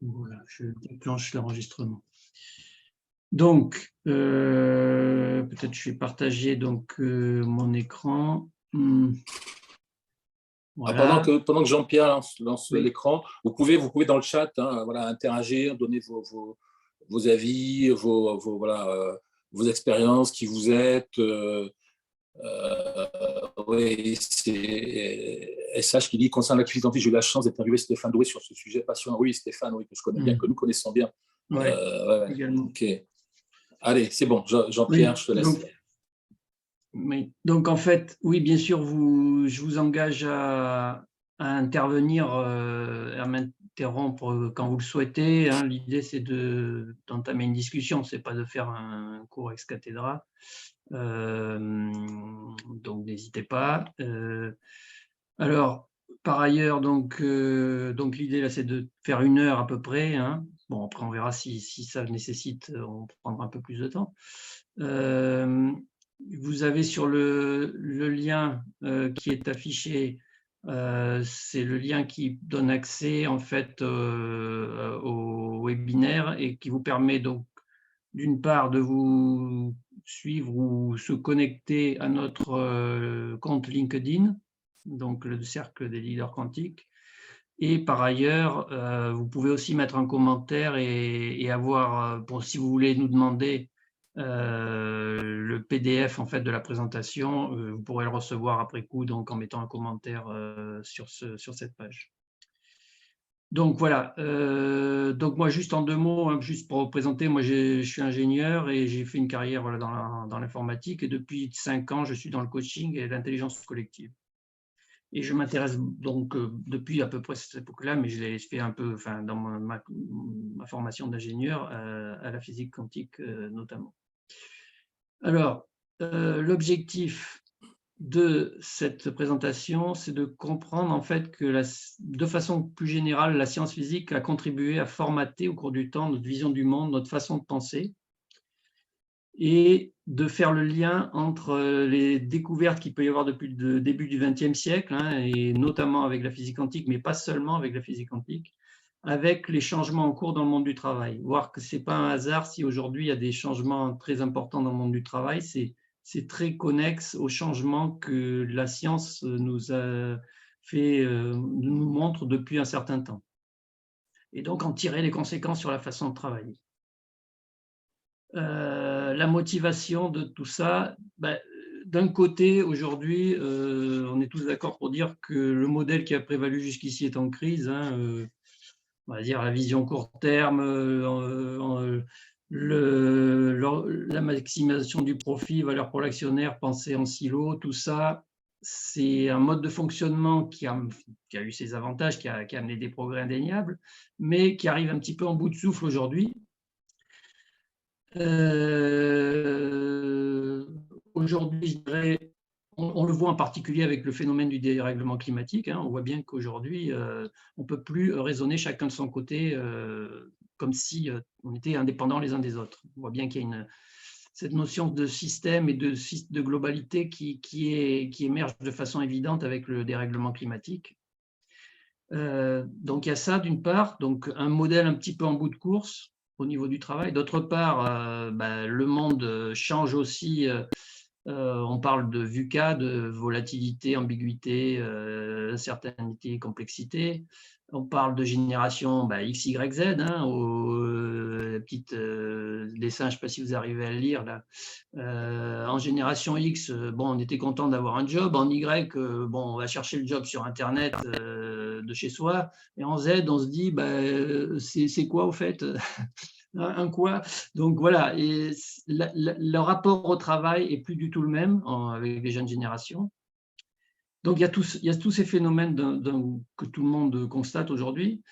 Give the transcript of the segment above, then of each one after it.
Voilà, je déclenche l'enregistrement. Donc, peut-être je vais partager donc, mon écran. Pendant Voilà. que Jean-Pierre lance Oui. l'écran, vous pouvez dans le chat, hein, voilà, interagir, donner vos avis, voilà, vos expériences, qui vous êtes. Oui, c'est SH qui dit: concernant l'activité quantique, j'ai eu la chance d'interviewer Stéphane Doué sur ce sujet passionnant. Oui, Stéphane, oui, que je connais bien, que nous connaissons bien. Ouais, Ouais. également. Ok. Allez, c'est bon, Jean-Pierre, Oui, je te laisse. donc en fait, oui, bien sûr, je vous engage à intervenir, à m'interrompre quand vous le souhaitez, hein. L'idée, c'est d'entamer une discussion, c'est pas de faire un cours ex cathedra. Donc n'hésitez pas. Alors, par ailleurs, donc l'idée là, c'est de faire 1 heure à peu près, hein. Bon, après on verra si ça nécessite, on prendra un peu plus de temps. Vous avez sur le lien, qui est affiché, c'est le lien qui donne accès en fait, au webinaire et qui vous permet donc d'une part de vous suivre ou se connecter à notre, compte LinkedIn, donc le cercle des leaders quantiques. Et par ailleurs, vous pouvez aussi mettre un commentaire et avoir, bon, si vous voulez nous demander le PDF en fait de la présentation, vous pourrez le recevoir après coup, donc en mettant un commentaire sur cette page. Donc voilà, donc moi juste en 2 mots, hein, juste pour vous présenter, moi je suis ingénieur et j'ai fait une carrière voilà, dans l'informatique et depuis 5 ans je suis dans le coaching et l'intelligence collective. Et je m'intéresse donc depuis à peu près cette époque-là, mais je l'ai fait un peu enfin, dans ma formation d'ingénieur à la physique quantique notamment. Alors, l'objectif de cette présentation, c'est de comprendre en fait que de façon plus générale, la science physique a contribué à formater au cours du temps notre vision du monde, notre façon de penser, et de faire le lien entre les découvertes qu'il peut y avoir depuis le début du XXe siècle, hein, et notamment avec la physique quantique, mais pas seulement avec la physique quantique, avec les changements en cours dans le monde du travail. Voir que ce n'est pas un hasard si aujourd'hui il y a des changements très importants dans le monde du travail, c'est très connexe aux changements que la science nous a fait, nous montre depuis un certain temps. Et donc en tirer les conséquences sur la façon de travailler. La motivation de tout ça, d'un côté, aujourd'hui, on est tous d'accord pour dire que le modèle qui a prévalu jusqu'ici est en crise, hein, on va dire la vision court terme, la maximisation du profit, valeur pour l'actionnaire, penser en silo, tout ça, c'est un mode de fonctionnement qui a eu ses avantages, qui a amené des progrès indéniables, mais qui arrive un petit peu en bout de souffle aujourd'hui. Aujourd'hui, je dirais, on le voit en particulier avec le phénomène du dérèglement climatique, hein, on voit bien qu'aujourd'hui, on ne peut plus raisonner chacun de son côté comme si on était indépendants les uns des autres. On voit bien qu'il y a cette notion de système et de globalité qui émerge de façon évidente avec le dérèglement climatique. Donc il y a ça d'une part, donc un modèle un petit peu en bout de course au niveau du travail. D'autre part, le monde change aussi. On parle de VUCA, de volatilité, ambiguïté, incertainté, complexité. On parle de génération X, Y, Z, hein, la petite dessin, je ne sais pas si vous arrivez à le lire là. En génération X, on était content d'avoir un job. En Y, on va chercher le job sur Internet de chez soi. Et en Z, on se dit, c'est quoi au fait un quoi? Donc voilà, et le rapport au travail est plus du tout le même avec les jeunes générations. Donc il y a tous ces phénomènes que tout le monde constate aujourd'hui.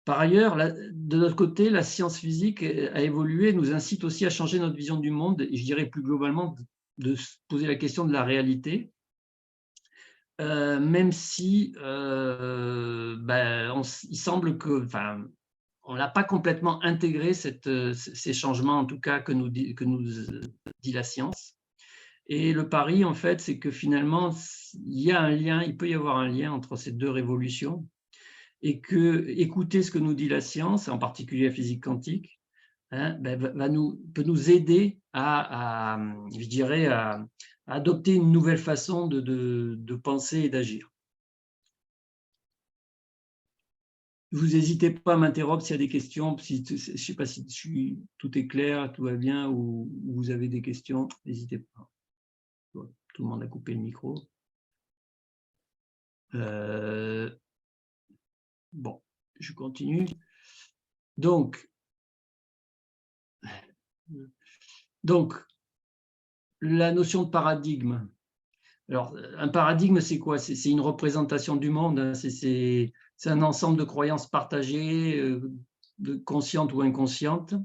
Par ailleurs, de notre côté, la science physique a évolué, nous incite aussi à changer notre vision du monde, et je dirais plus globalement de se poser la question de la réalité, même si il semble que, on n'a pas complètement intégré ces changements, en tout cas, que nous dit la science. Et le pari, en fait, c'est que finalement, il peut y avoir un lien entre ces deux révolutions. et que écouter ce que nous dit la science, en particulier la physique quantique, hein, peut nous aider je dirais, à adopter une nouvelle façon de penser et d'agir. Vous n'hésitez pas à m'interrompre s'il y a des questions. Je ne sais pas si tout est clair, tout va bien, ou vous avez des questions, n'hésitez pas. Tout le monde a coupé le micro. Bon, je continue. Donc, la notion de paradigme. Alors, un paradigme, c'est quoi? C'est une représentation du monde, hein. C'est un ensemble de croyances partagées, conscientes ou inconscientes,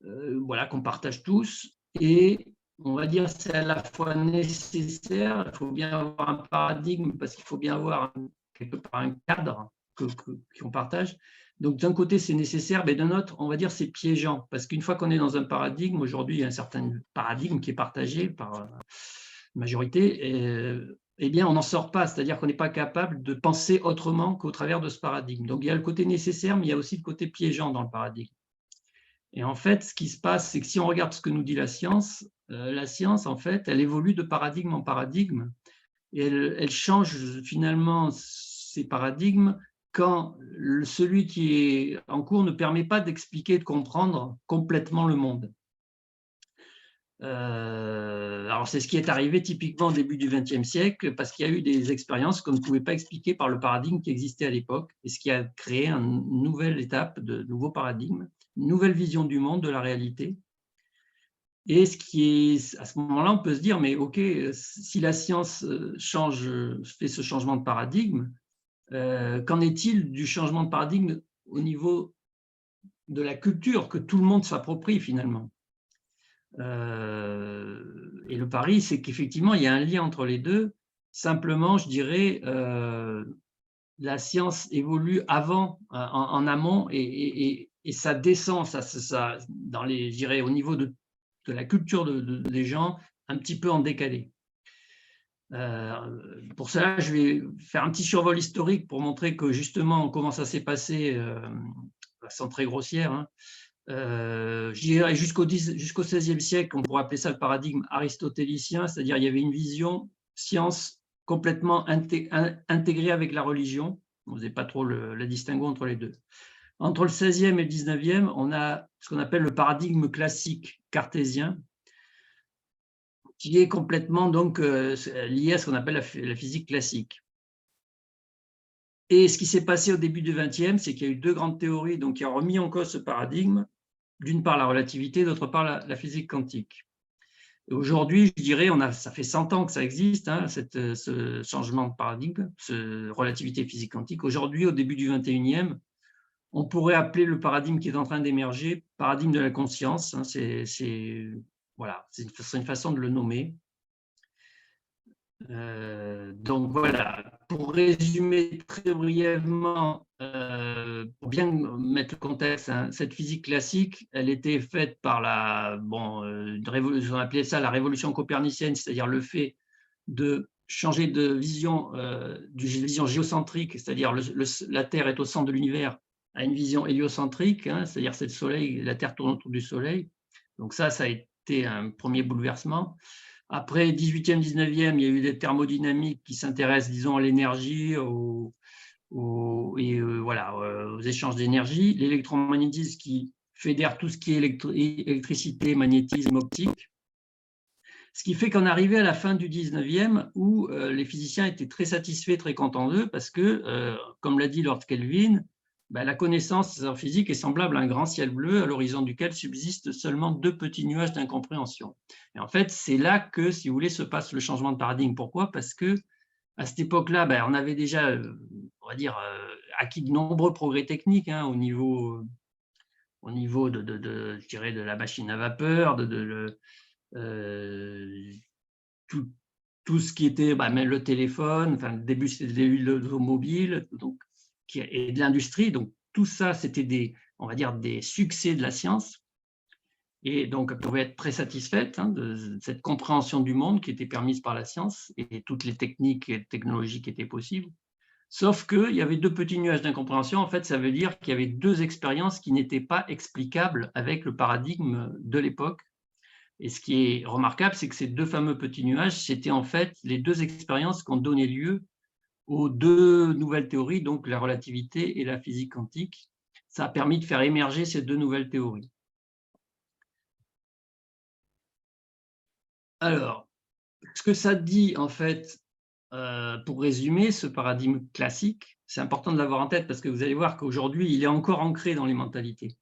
voilà, qu'on partage tous. Et on va dire c'est à la fois nécessaire, il faut bien avoir un paradigme parce qu'il faut bien avoir quelque part un cadre qu'on partage. Donc d'un côté c'est nécessaire, mais d'un autre on va dire c'est piégeant parce qu'une fois qu'on est dans un paradigme, aujourd'hui il y a un certain paradigme qui est partagé par la majorité, eh bien on n'en sort pas, c'est-à-dire qu'on n'est pas capable de penser autrement qu'au travers de ce paradigme. Donc il y a le côté nécessaire, mais il y a aussi le côté piégeant dans le paradigme. Et en fait, ce qui se passe, c'est que si on regarde ce que nous dit la science, en fait, elle évolue de paradigme en paradigme et elle change finalement ces paradigmes quand celui qui est en cours ne permet pas d'expliquer et de comprendre complètement le monde. Alors, c'est ce qui est arrivé typiquement au début du XXe siècle, parce qu'il y a eu des expériences qu'on ne pouvait pas expliquer par le paradigme qui existait à l'époque, et ce qui a créé une nouvelle étape de nouveau paradigme, une nouvelle vision du monde, de la réalité. Et ce qui est, à ce moment-là, on peut se dire, mais OK, si la science fait ce changement de paradigme, qu'en est-il du changement de paradigme au niveau de la culture que tout le monde s'approprie finalement? Et le pari, c'est qu'effectivement, il y a un lien entre les deux. Simplement, je dirais, la science évolue en amont, et ça descend, dans je dirais, au niveau de la culture des gens, un petit peu en décalé. Pour cela, je vais faire un petit survol historique pour montrer que justement, comment ça s'est passé, sans très grossière, hein. Je dirais jusqu'au XVIe siècle, on pourrait appeler ça le paradigme aristotélicien, c'est-à-dire il y avait une vision science complètement intégrée avec la religion. On ne faisait pas trop la distinguo entre les deux. Entre le XVIe et le XIXe, on a ce qu'on appelle le paradigme classique cartésien, qui est complètement donc lié à ce qu'on appelle la physique classique. Et ce qui s'est passé au début du XXe, c'est qu'il y a eu deux grandes théories donc, qui ont remis en cause ce paradigme. D'une part la relativité, d'autre part la physique quantique. Aujourd'hui, je dirais, ça fait 100 ans que ça existe, hein, ce changement de paradigme, relativité physique quantique. Aujourd'hui, au début du 21e, on pourrait appeler le paradigme qui est en train d'émerger paradigme de la conscience, hein, voilà, c'est une façon de le nommer. Donc voilà, pour résumer très brièvement, pour bien mettre le contexte, hein, cette physique classique, elle était faite par on appelait ça la révolution copernicienne, c'est-à-dire le fait de changer de vision, d'une vision géocentrique, c'est-à-dire la Terre est au centre de l'univers, à une vision héliocentrique, hein, c'est-à-dire c'est le Soleil, la Terre tourne autour du Soleil. Donc ça a été un premier bouleversement. Après, 18e, 19e, il y a eu des thermodynamiques qui s'intéressent, disons, à l'énergie, aux échanges d'énergie. L'électromagnétisme qui fédère tout ce qui est électricité, magnétisme, optique. Ce qui fait qu'on arrivait à la fin du 19e où les physiciens étaient très satisfaits, très contents d'eux, parce que, comme l'a dit Lord Kelvin, la connaissance en physique est semblable à un grand ciel bleu à l'horizon duquel subsistent seulement deux petits nuages d'incompréhension. Et en fait, c'est là que, si vous voulez, se passe le changement de paradigme. Pourquoi? Parce que à cette époque-là, on avait déjà, on va dire, acquis de nombreux progrès techniques, hein, au niveau je dirais, de la machine à vapeur, tout ce qui était même le téléphone, enfin, le début c'était de l'automobile et de l'industrie. Donc tout ça, c'était on va dire des succès de la science. Et donc, elle pouvait être très satisfaite, hein, de cette compréhension du monde qui était permise par la science et toutes les techniques et technologies qui étaient possibles. Sauf qu'il y avait deux petits nuages d'incompréhension. En fait, ça veut dire qu'il y avait deux expériences qui n'étaient pas explicables avec le paradigme de l'époque. Et ce qui est remarquable, c'est que ces deux fameux petits nuages, c'était en fait les deux expériences qui ont donné lieu aux deux nouvelles théories, donc la relativité et la physique quantique. Ça a permis de faire émerger ces deux nouvelles théories. Alors, ce que ça dit, en fait, pour résumer, ce paradigme classique, c'est important de l'avoir en tête parce que vous allez voir qu'aujourd'hui, il est encore ancré dans les mentalités.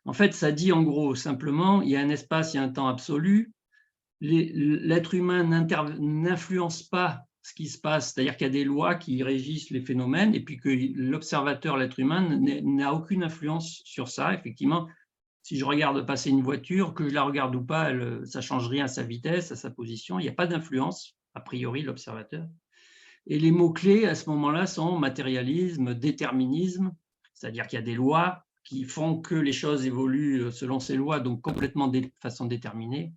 En fait, ça dit en gros, simplement, il y a un espace, il y a un temps absolu. L'être humain n'influence pas ce qui se passe, c'est-à-dire qu'il y a des lois qui régissent les phénomènes et puis que l'observateur, l'être humain, n'a aucune influence sur ça. Effectivement, si je regarde passer une voiture, que je la regarde ou pas, ça ne change rien à sa vitesse, à sa position. Il n'y a pas d'influence, a priori, l'observateur. Et les mots-clés à ce moment-là sont matérialisme, déterminisme, c'est-à-dire qu'il y a des lois qui font que les choses évoluent selon ces lois, donc complètement de façon déterminée.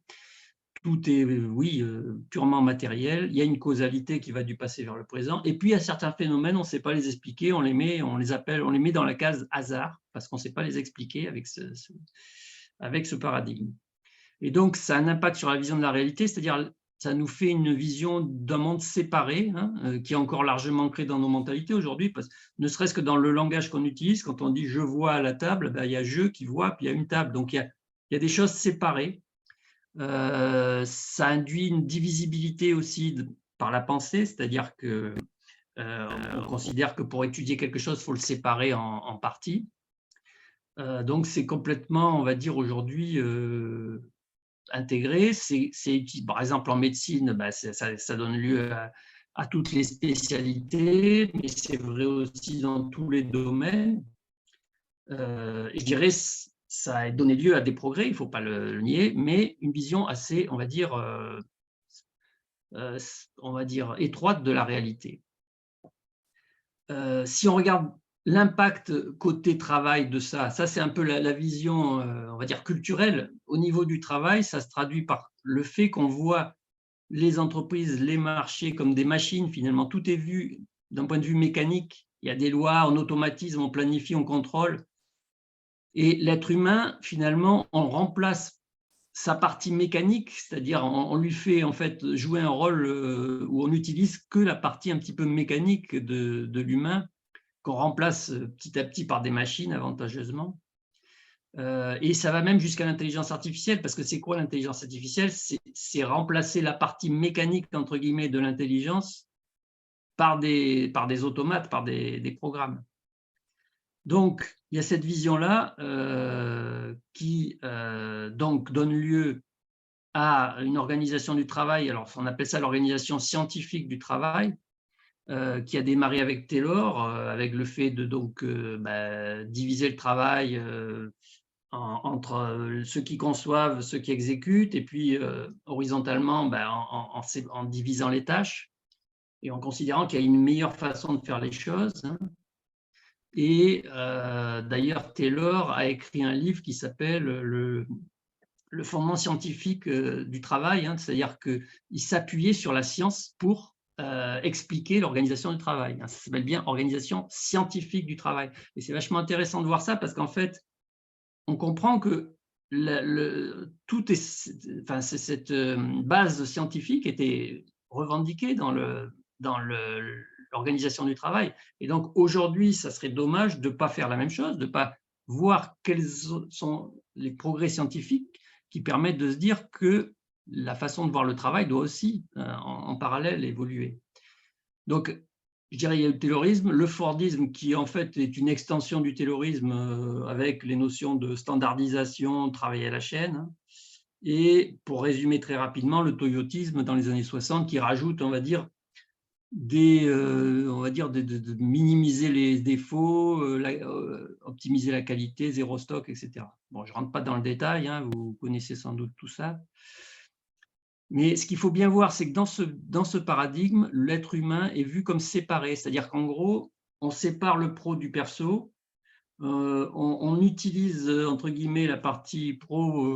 Tout est, oui, purement matériel. Il y a une causalité qui va du passé vers le présent. Et puis, il y a certains phénomènes, on ne sait pas les expliquer, on les met dans la case hasard, parce qu'on ne sait pas les expliquer avec ce paradigme. Et donc, ça a un impact sur la vision de la réalité, c'est-à-dire ça nous fait une vision d'un monde séparé, hein, qui est encore largement ancré dans nos mentalités aujourd'hui, parce que ne serait-ce que dans le langage qu'on utilise, quand on dit « je vois à la table », ben, il y a « je » qui voit, puis il y a une table. Donc, il y a des choses séparées. Ça induit une divisibilité aussi par la pensée, c'est-à-dire que on considère que pour étudier quelque chose, il faut le séparer en parties. Donc, c'est complètement, on va dire aujourd'hui, intégré. Par exemple, en médecine, bah, ça donne lieu à toutes les spécialités, mais c'est vrai aussi dans tous les domaines. Je dirais ça a donné lieu à des progrès, il ne faut pas le nier, mais une vision assez, on va dire étroite de la réalité. Si on regarde l'impact côté travail de ça c'est un peu la vision, on va dire culturelle. Au niveau du travail, ça se traduit par le fait qu'on voit les entreprises, les marchés comme des machines, finalement, tout est vu d'un point de vue mécanique. Il y a des lois, on automatise, on planifie, on contrôle. Et l'être humain, finalement, on remplace sa partie mécanique, c'est-à-dire on lui fait en fait jouer un rôle où on n'utilise que la partie un petit peu mécanique de l'humain, qu'on remplace petit à petit par des machines avantageusement. Et ça va même jusqu'à l'intelligence artificielle, parce que c'est quoi l'intelligence artificielle? C'est remplacer la partie mécanique, entre guillemets, de l'intelligence par des automates, par des programmes. Donc, il y a cette vision-là qui donc donne lieu à une organisation du travail, alors on appelle ça l'organisation scientifique du travail, qui a démarré avec Taylor, avec le fait de donc, diviser le travail entre ceux qui conçoivent, ceux qui exécutent, et puis horizontalement en divisant les tâches et en considérant qu'il y a une meilleure façon de faire les choses. Hein. Et d'ailleurs, Taylor a écrit un livre qui s'appelle le fondement scientifique du travail, hein, c'est-à-dire qu'il s'appuyait sur la science pour expliquer l'organisation du travail. Ça s'appelle bien organisation scientifique du travail. Et c'est vachement intéressant de voir ça parce qu'en fait, on comprend que cette base scientifique était revendiquée dans l'organisation du travail. Et donc aujourd'hui, ça serait dommage de ne pas faire la même chose, de ne pas voir quels sont les progrès scientifiques qui permettent de se dire que la façon de voir le travail doit aussi, en parallèle, évoluer. Donc, je dirais, il y a le taylorisme, le fordisme qui en fait est une extension du taylorisme avec les notions de standardisation, de travail à la chaîne. Et pour résumer très rapidement, le toyotisme dans les années 60 qui rajoute, on va dire, de minimiser les défauts, optimiser la qualité, zéro stock, etc. Bon, je ne rentre pas dans le détail, hein, vous connaissez sans doute tout ça. Mais ce qu'il faut bien voir, c'est que dans ce paradigme, l'être humain est vu comme séparé, c'est-à-dire qu'en gros, on sépare le pro du perso, on utilise, entre guillemets, la partie pro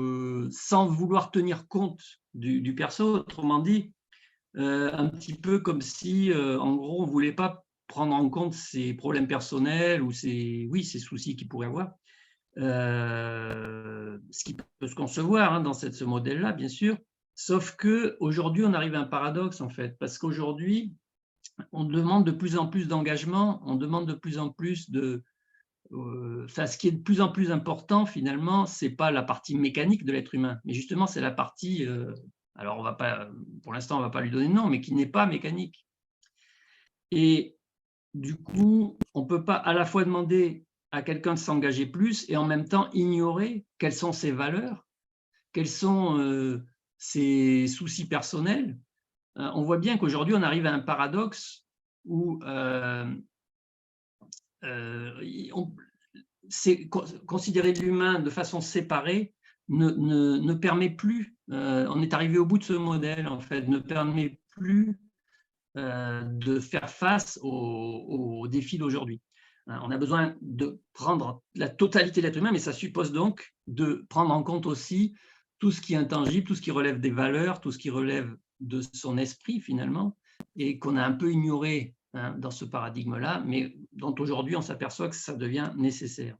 sans vouloir tenir compte du perso, autrement dit, un petit peu comme si, en gros, on ne voulait pas prendre en compte ses problèmes personnels ou ses soucis qu'il pourrait avoir. Ce qui peut se concevoir dans ce modèle-là, bien sûr. Sauf qu'aujourd'hui, on arrive à un paradoxe, en fait, parce qu'aujourd'hui, on demande de plus en plus d'engagement, on demande de plus en plus de… ce qui est de plus en plus important, finalement, ce n'est pas la partie mécanique de l'être humain, mais justement, c'est la partie… alors, on va pas, pour l'instant, on ne va pas lui donner de nom, mais qui n'est pas mécanique. Et du coup, on ne peut pas à la fois demander à quelqu'un de s'engager plus et en même temps ignorer quelles sont ses valeurs, quels sont ses soucis personnels. On voit bien qu'aujourd'hui, on arrive à un paradoxe où considérer l'humain de façon séparée ne permet plus, on est arrivé au bout de ce modèle, en fait, ne permet plus de faire face aux défis d'aujourd'hui. On a besoin de prendre la totalité de l'être humain, mais ça suppose donc de prendre en compte aussi tout ce qui est intangible, tout ce qui relève des valeurs, tout ce qui relève de son esprit finalement, et qu'on a un peu ignoré dans ce paradigme-là, mais dont aujourd'hui on s'aperçoit que ça devient nécessaire.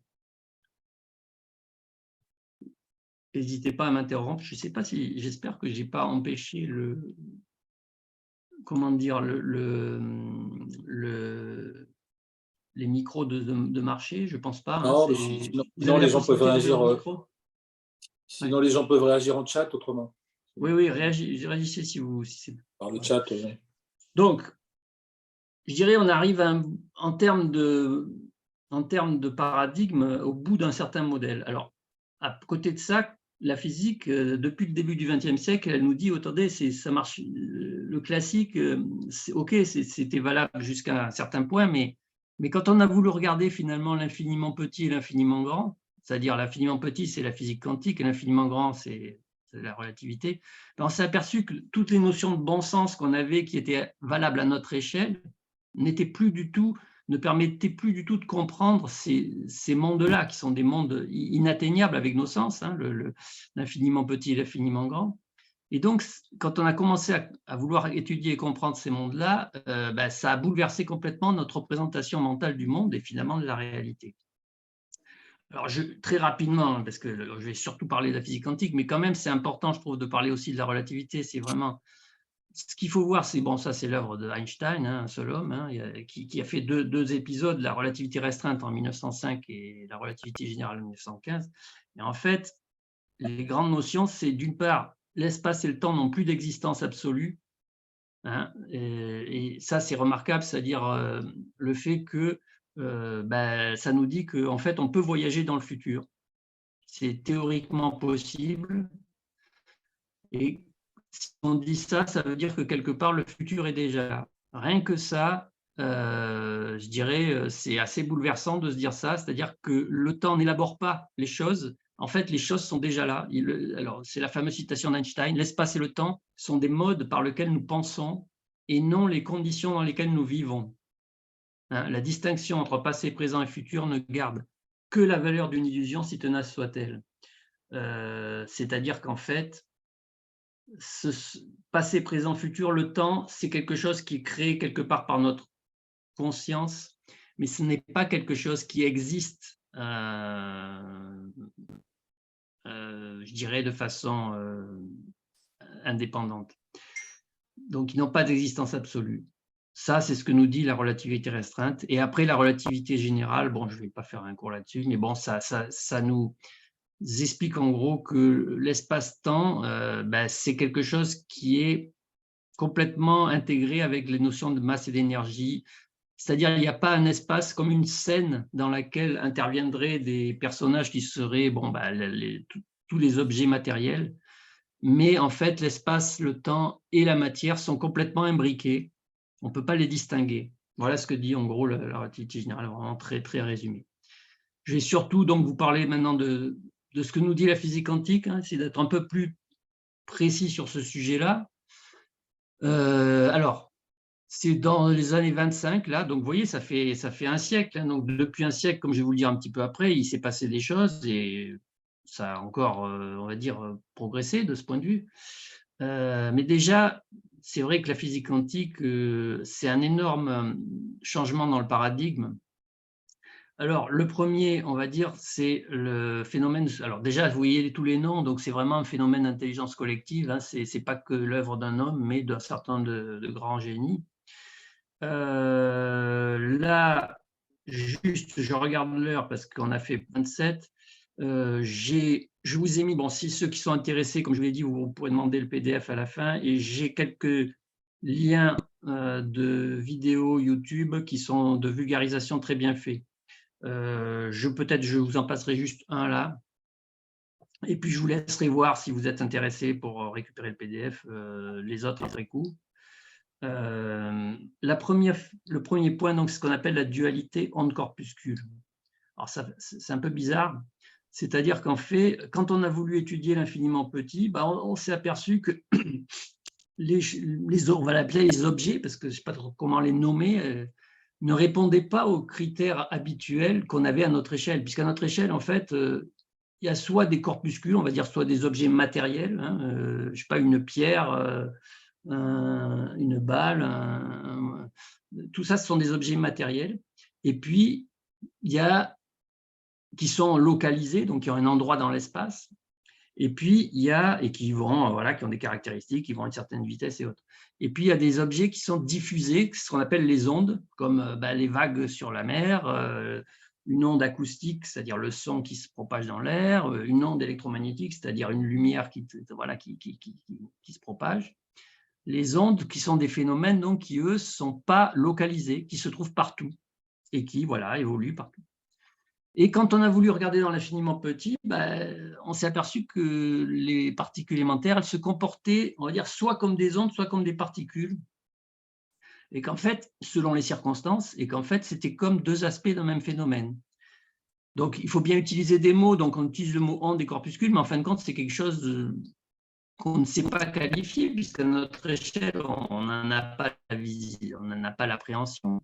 N'hésitez pas à m'interrompre. Je ne sais pas si, j'espère que je n'ai pas empêché le… comment dire, les micros de marché, je ne pense pas. Non, sinon les gens peuvent réagir. Sinon, les gens peuvent réagir en chat autrement. Oui, réagissez si vous… Par le chat, oui. Donc, je dirais on arrive en termes de paradigme au bout d'un certain modèle. Alors, à côté de ça, la physique, depuis le début du XXe siècle, elle nous dit, attendez, ça marche, le classique, ok, c'était valable jusqu'à un certain point, mais quand on a voulu regarder finalement l'infiniment petit et l'infiniment grand, c'est-à-dire l'infiniment petit, c'est la physique quantique, et l'infiniment grand, c'est la relativité, on s'est aperçu que toutes les notions de bon sens qu'on avait, qui étaient valables à notre échelle, ne permettaient plus du tout de comprendre ces mondes-là, qui sont des mondes inatteignables avec nos sens, l'infiniment petit et l'infiniment grand. Et donc, quand on a commencé à vouloir étudier et comprendre ces mondes-là, ça a bouleversé complètement notre représentation mentale du monde et finalement de la réalité. Alors, très rapidement, parce que je vais surtout parler de la physique quantique, mais quand même, c'est important, je trouve, de parler aussi de la relativité. C'est vraiment… Ce qu'il faut voir, c'est ça c'est l'œuvre de Einstein, un seul homme, qui a fait deux épisodes, la relativité restreinte en 1905 et la relativité générale en 1915. Et en fait, les grandes notions, c'est d'une part, l'espace et le temps n'ont plus d'existence absolue. Et ça, c'est remarquable, c'est-à-dire le fait que ça nous dit qu'en fait, on peut voyager dans le futur. C'est théoriquement possible. Et si on dit ça, ça veut dire que quelque part, le futur est déjà là. Rien que ça, je dirais, c'est assez bouleversant de se dire ça, c'est-à-dire que le temps n'élabore pas les choses. En fait, les choses sont déjà là. Alors, c'est la fameuse citation d'Einstein, l'espace et le temps sont des modes par lesquels nous pensons et non les conditions dans lesquelles nous vivons. La distinction entre passé, présent et futur ne garde que la valeur d'une illusion, si tenace soit-elle. C'est-à-dire qu'en fait, passé, présent, futur, le temps, c'est quelque chose qui est créé quelque part par notre conscience, mais ce n'est pas quelque chose qui existe, je dirais, de façon indépendante. Donc, ils n'ont pas d'existence absolue. Ça, c'est ce que nous dit la relativité restreinte. Et après, la relativité générale, je ne vais pas faire un cours là-dessus, mais ça nous explique en gros que l'espace-temps, c'est quelque chose qui est complètement intégré avec les notions de masse et d'énergie. C'est-à-dire il n'y a pas un espace comme une scène dans laquelle interviendraient des personnages qui seraient tous les objets matériels, mais en fait l'espace, le temps et la matière sont complètement imbriqués. On ne peut pas les distinguer. Voilà ce que dit en gros la relativité générale, vraiment très, très résumé. Je vais surtout donc vous parler maintenant de ce que nous dit la physique quantique, essayer d'être un peu plus précis sur ce sujet-là. Alors, c'est dans les années 25, là, donc vous voyez, ça fait un siècle. Donc, depuis un siècle, comme je vais vous le dire un petit peu après, il s'est passé des choses et ça a encore, on va dire, progressé de ce point de vue. Mais déjà, c'est vrai que la physique quantique, c'est un énorme changement dans le paradigme. Alors, le premier, on va dire, c'est le phénomène. Alors, déjà, vous voyez tous les noms, donc c'est vraiment un phénomène d'intelligence collective. Hein, ce n'est pas que l'œuvre d'un homme, mais d'un certain nombre de grands génies. Là, juste, je regarde l'heure parce qu'on a fait 27. Je vous ai mis, bon, si ceux qui sont intéressés, comme je vous l'ai dit, vous pourrez demander le PDF à la fin, et j'ai quelques liens de vidéos YouTube qui sont de vulgarisation très bien faits. Peut-être je vous en passerai juste un là, et puis je vous laisserai voir si vous êtes intéressé pour récupérer le PDF, les autres après coup. Le premier point, donc, c'est ce qu'on appelle la dualité onde-corpuscule. Alors c'est un peu bizarre, c'est-à-dire qu'en fait, quand on a voulu étudier l'infiniment petit, on s'est aperçu que on va l'appeler les objets, parce que je ne sais pas trop comment les nommer, ne répondaient pas aux critères habituels qu'on avait à notre échelle, puisqu'à notre échelle, en fait, il y a soit des corpuscules, on va dire, soit des objets matériels, hein, je ne sais pas, une pierre, une balle, tout ça, ce sont des objets matériels. Et puis, il y a qui sont localisés, donc qui ont un endroit dans l'espace. Et puis, il y a, et qui vont, qui ont des caractéristiques, qui vont à une certaine vitesse et autres. Et puis, il y a des objets qui sont diffusés, ce qu'on appelle les ondes, comme les vagues sur la mer, une onde acoustique, c'est-à-dire le son qui se propage dans l'air, une onde électromagnétique, c'est-à-dire une lumière qui se propage. Les ondes qui sont des phénomènes donc, qui, eux, ne sont pas localisés, qui se trouvent partout et qui évoluent partout. Et quand on a voulu regarder dans l'infiniment petit, on s'est aperçu que les particules élémentaires, elles se comportaient, on va dire, soit comme des ondes, soit comme des particules. Et qu'en fait, selon les circonstances, et qu'en fait, c'était comme deux aspects d'un même phénomène. Donc, il faut bien utiliser des mots. Donc, on utilise le mot onde et corpuscule, mais en fin de compte, c'est quelque chose qu'on ne sait pas qualifier, puisqu'à notre échelle, on n'en a pas la vision, on n'en a pas l'appréhension.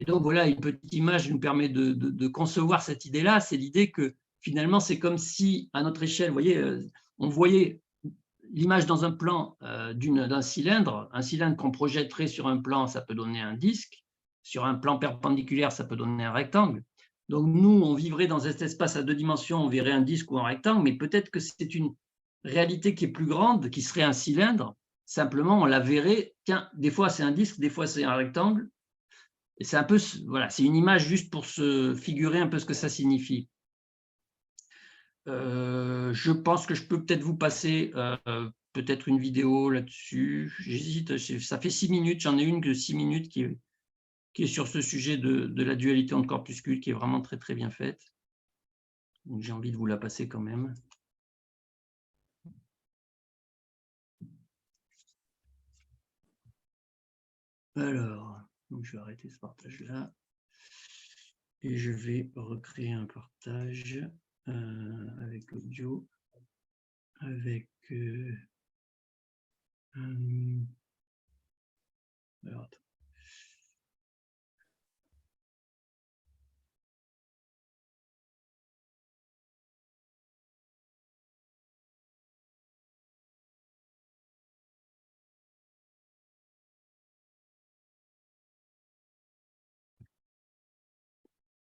Et donc, voilà, une petite image nous permet de concevoir cette idée-là. C'est l'idée que, finalement, c'est comme si, à notre échelle, vous voyez, on voyait l'image dans un plan d'un cylindre. Un cylindre qu'on projetterait sur un plan, ça peut donner un disque. Sur un plan perpendiculaire, ça peut donner un rectangle. Donc, nous, on vivrait dans cet espace à deux dimensions, on verrait un disque ou un rectangle, mais peut-être que c'est une réalité qui est plus grande, qui serait un cylindre. Simplement, on la verrait, tiens, des fois, c'est un disque, des fois, c'est un rectangle. Et c'est un peu, c'est une image juste pour se figurer un peu ce que ça signifie. Je pense que je peux peut-être vous passer peut-être une vidéo là-dessus. J'hésite, ça fait 6 minutes, j'en ai une de 6 minutes qui est sur ce sujet de la dualité onde corpuscule, qui est vraiment très très bien faite. Donc j'ai envie de vous la passer quand même. Alors, donc je vais arrêter ce partage-là. Et je vais recréer un partage avec l'audio, avec alors, attends.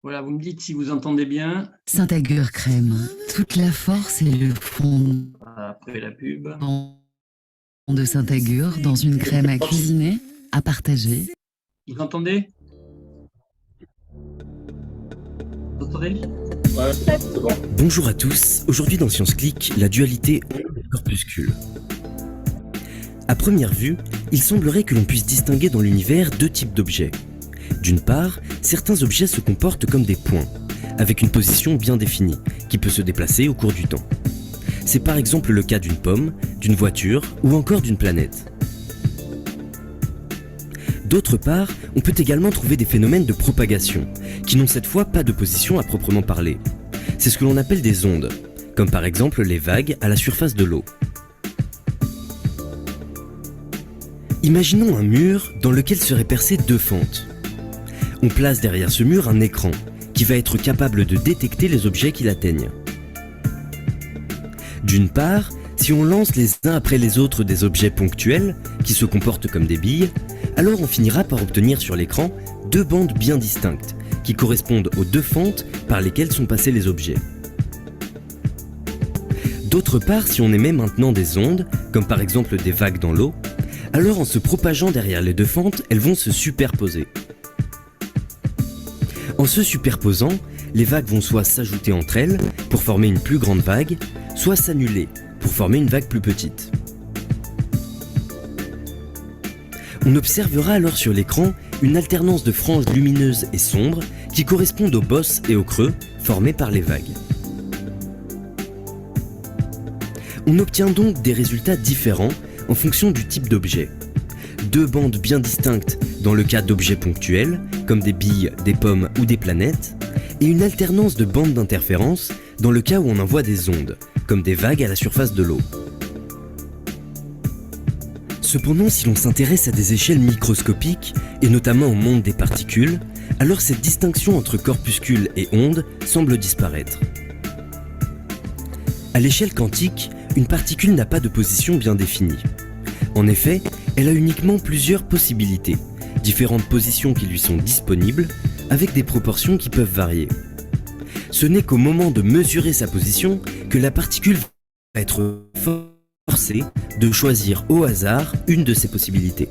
Voilà, vous me dites si vous entendez bien. Syntagur crème, toute la force et le fond. Après la pub. De Syntagur dans une crème à cuisiner, à partager. Vous entendez? Vous entendez? Ouais, c'est bon. Bonjour à tous, aujourd'hui dans Science Click, la dualité onde-corpuscule. À première vue, il semblerait que l'on puisse distinguer dans l'univers deux types d'objets. D'une part, certains objets se comportent comme des points, avec une position bien définie, qui peut se déplacer au cours du temps. C'est par exemple le cas d'une pomme, d'une voiture ou encore d'une planète. D'autre part, on peut également trouver des phénomènes de propagation, qui n'ont cette fois pas de position à proprement parler. C'est ce que l'on appelle des ondes, comme par exemple les vagues à la surface de l'eau. Imaginons un mur dans lequel seraient percées deux fentes. On place derrière ce mur un écran, qui va être capable de détecter les objets qui l'atteignent. D'une part, Si on lance les uns après les autres des objets ponctuels, qui se comportent comme des billes, alors on finira par obtenir sur l'écran deux bandes bien distinctes, qui correspondent aux deux fentes par lesquelles sont passés les objets. D'autre part, si on émet maintenant des ondes, comme par exemple des vagues dans l'eau, alors en se propageant derrière les deux fentes, elles vont se superposer. En se superposant, les vagues vont soit s'ajouter entre elles pour former une plus grande vague, soit s'annuler pour former une vague plus petite. On observera alors sur l'écran une alternance de franges lumineuses et sombres qui correspondent aux bosses et aux creux formés par les vagues. On obtient donc des résultats différents en fonction du type d'objet. Deux bandes bien distinctes dans le cas d'objets ponctuels, comme des billes, des pommes ou des planètes, et une alternance de bandes d'interférence dans le cas où on envoie des ondes, comme des vagues à la surface de l'eau. Cependant, si l'on s'intéresse à des échelles microscopiques, et notamment au monde des particules, alors cette distinction entre corpuscules et ondes semble disparaître. À l'échelle quantique, une particule n'a pas de position bien définie. En effet, elle a uniquement plusieurs possibilités, différentes positions qui lui sont disponibles, avec des proportions qui peuvent varier. Ce n'est qu'au moment de mesurer sa position que la particule va être forcée de choisir au hasard une de ces possibilités.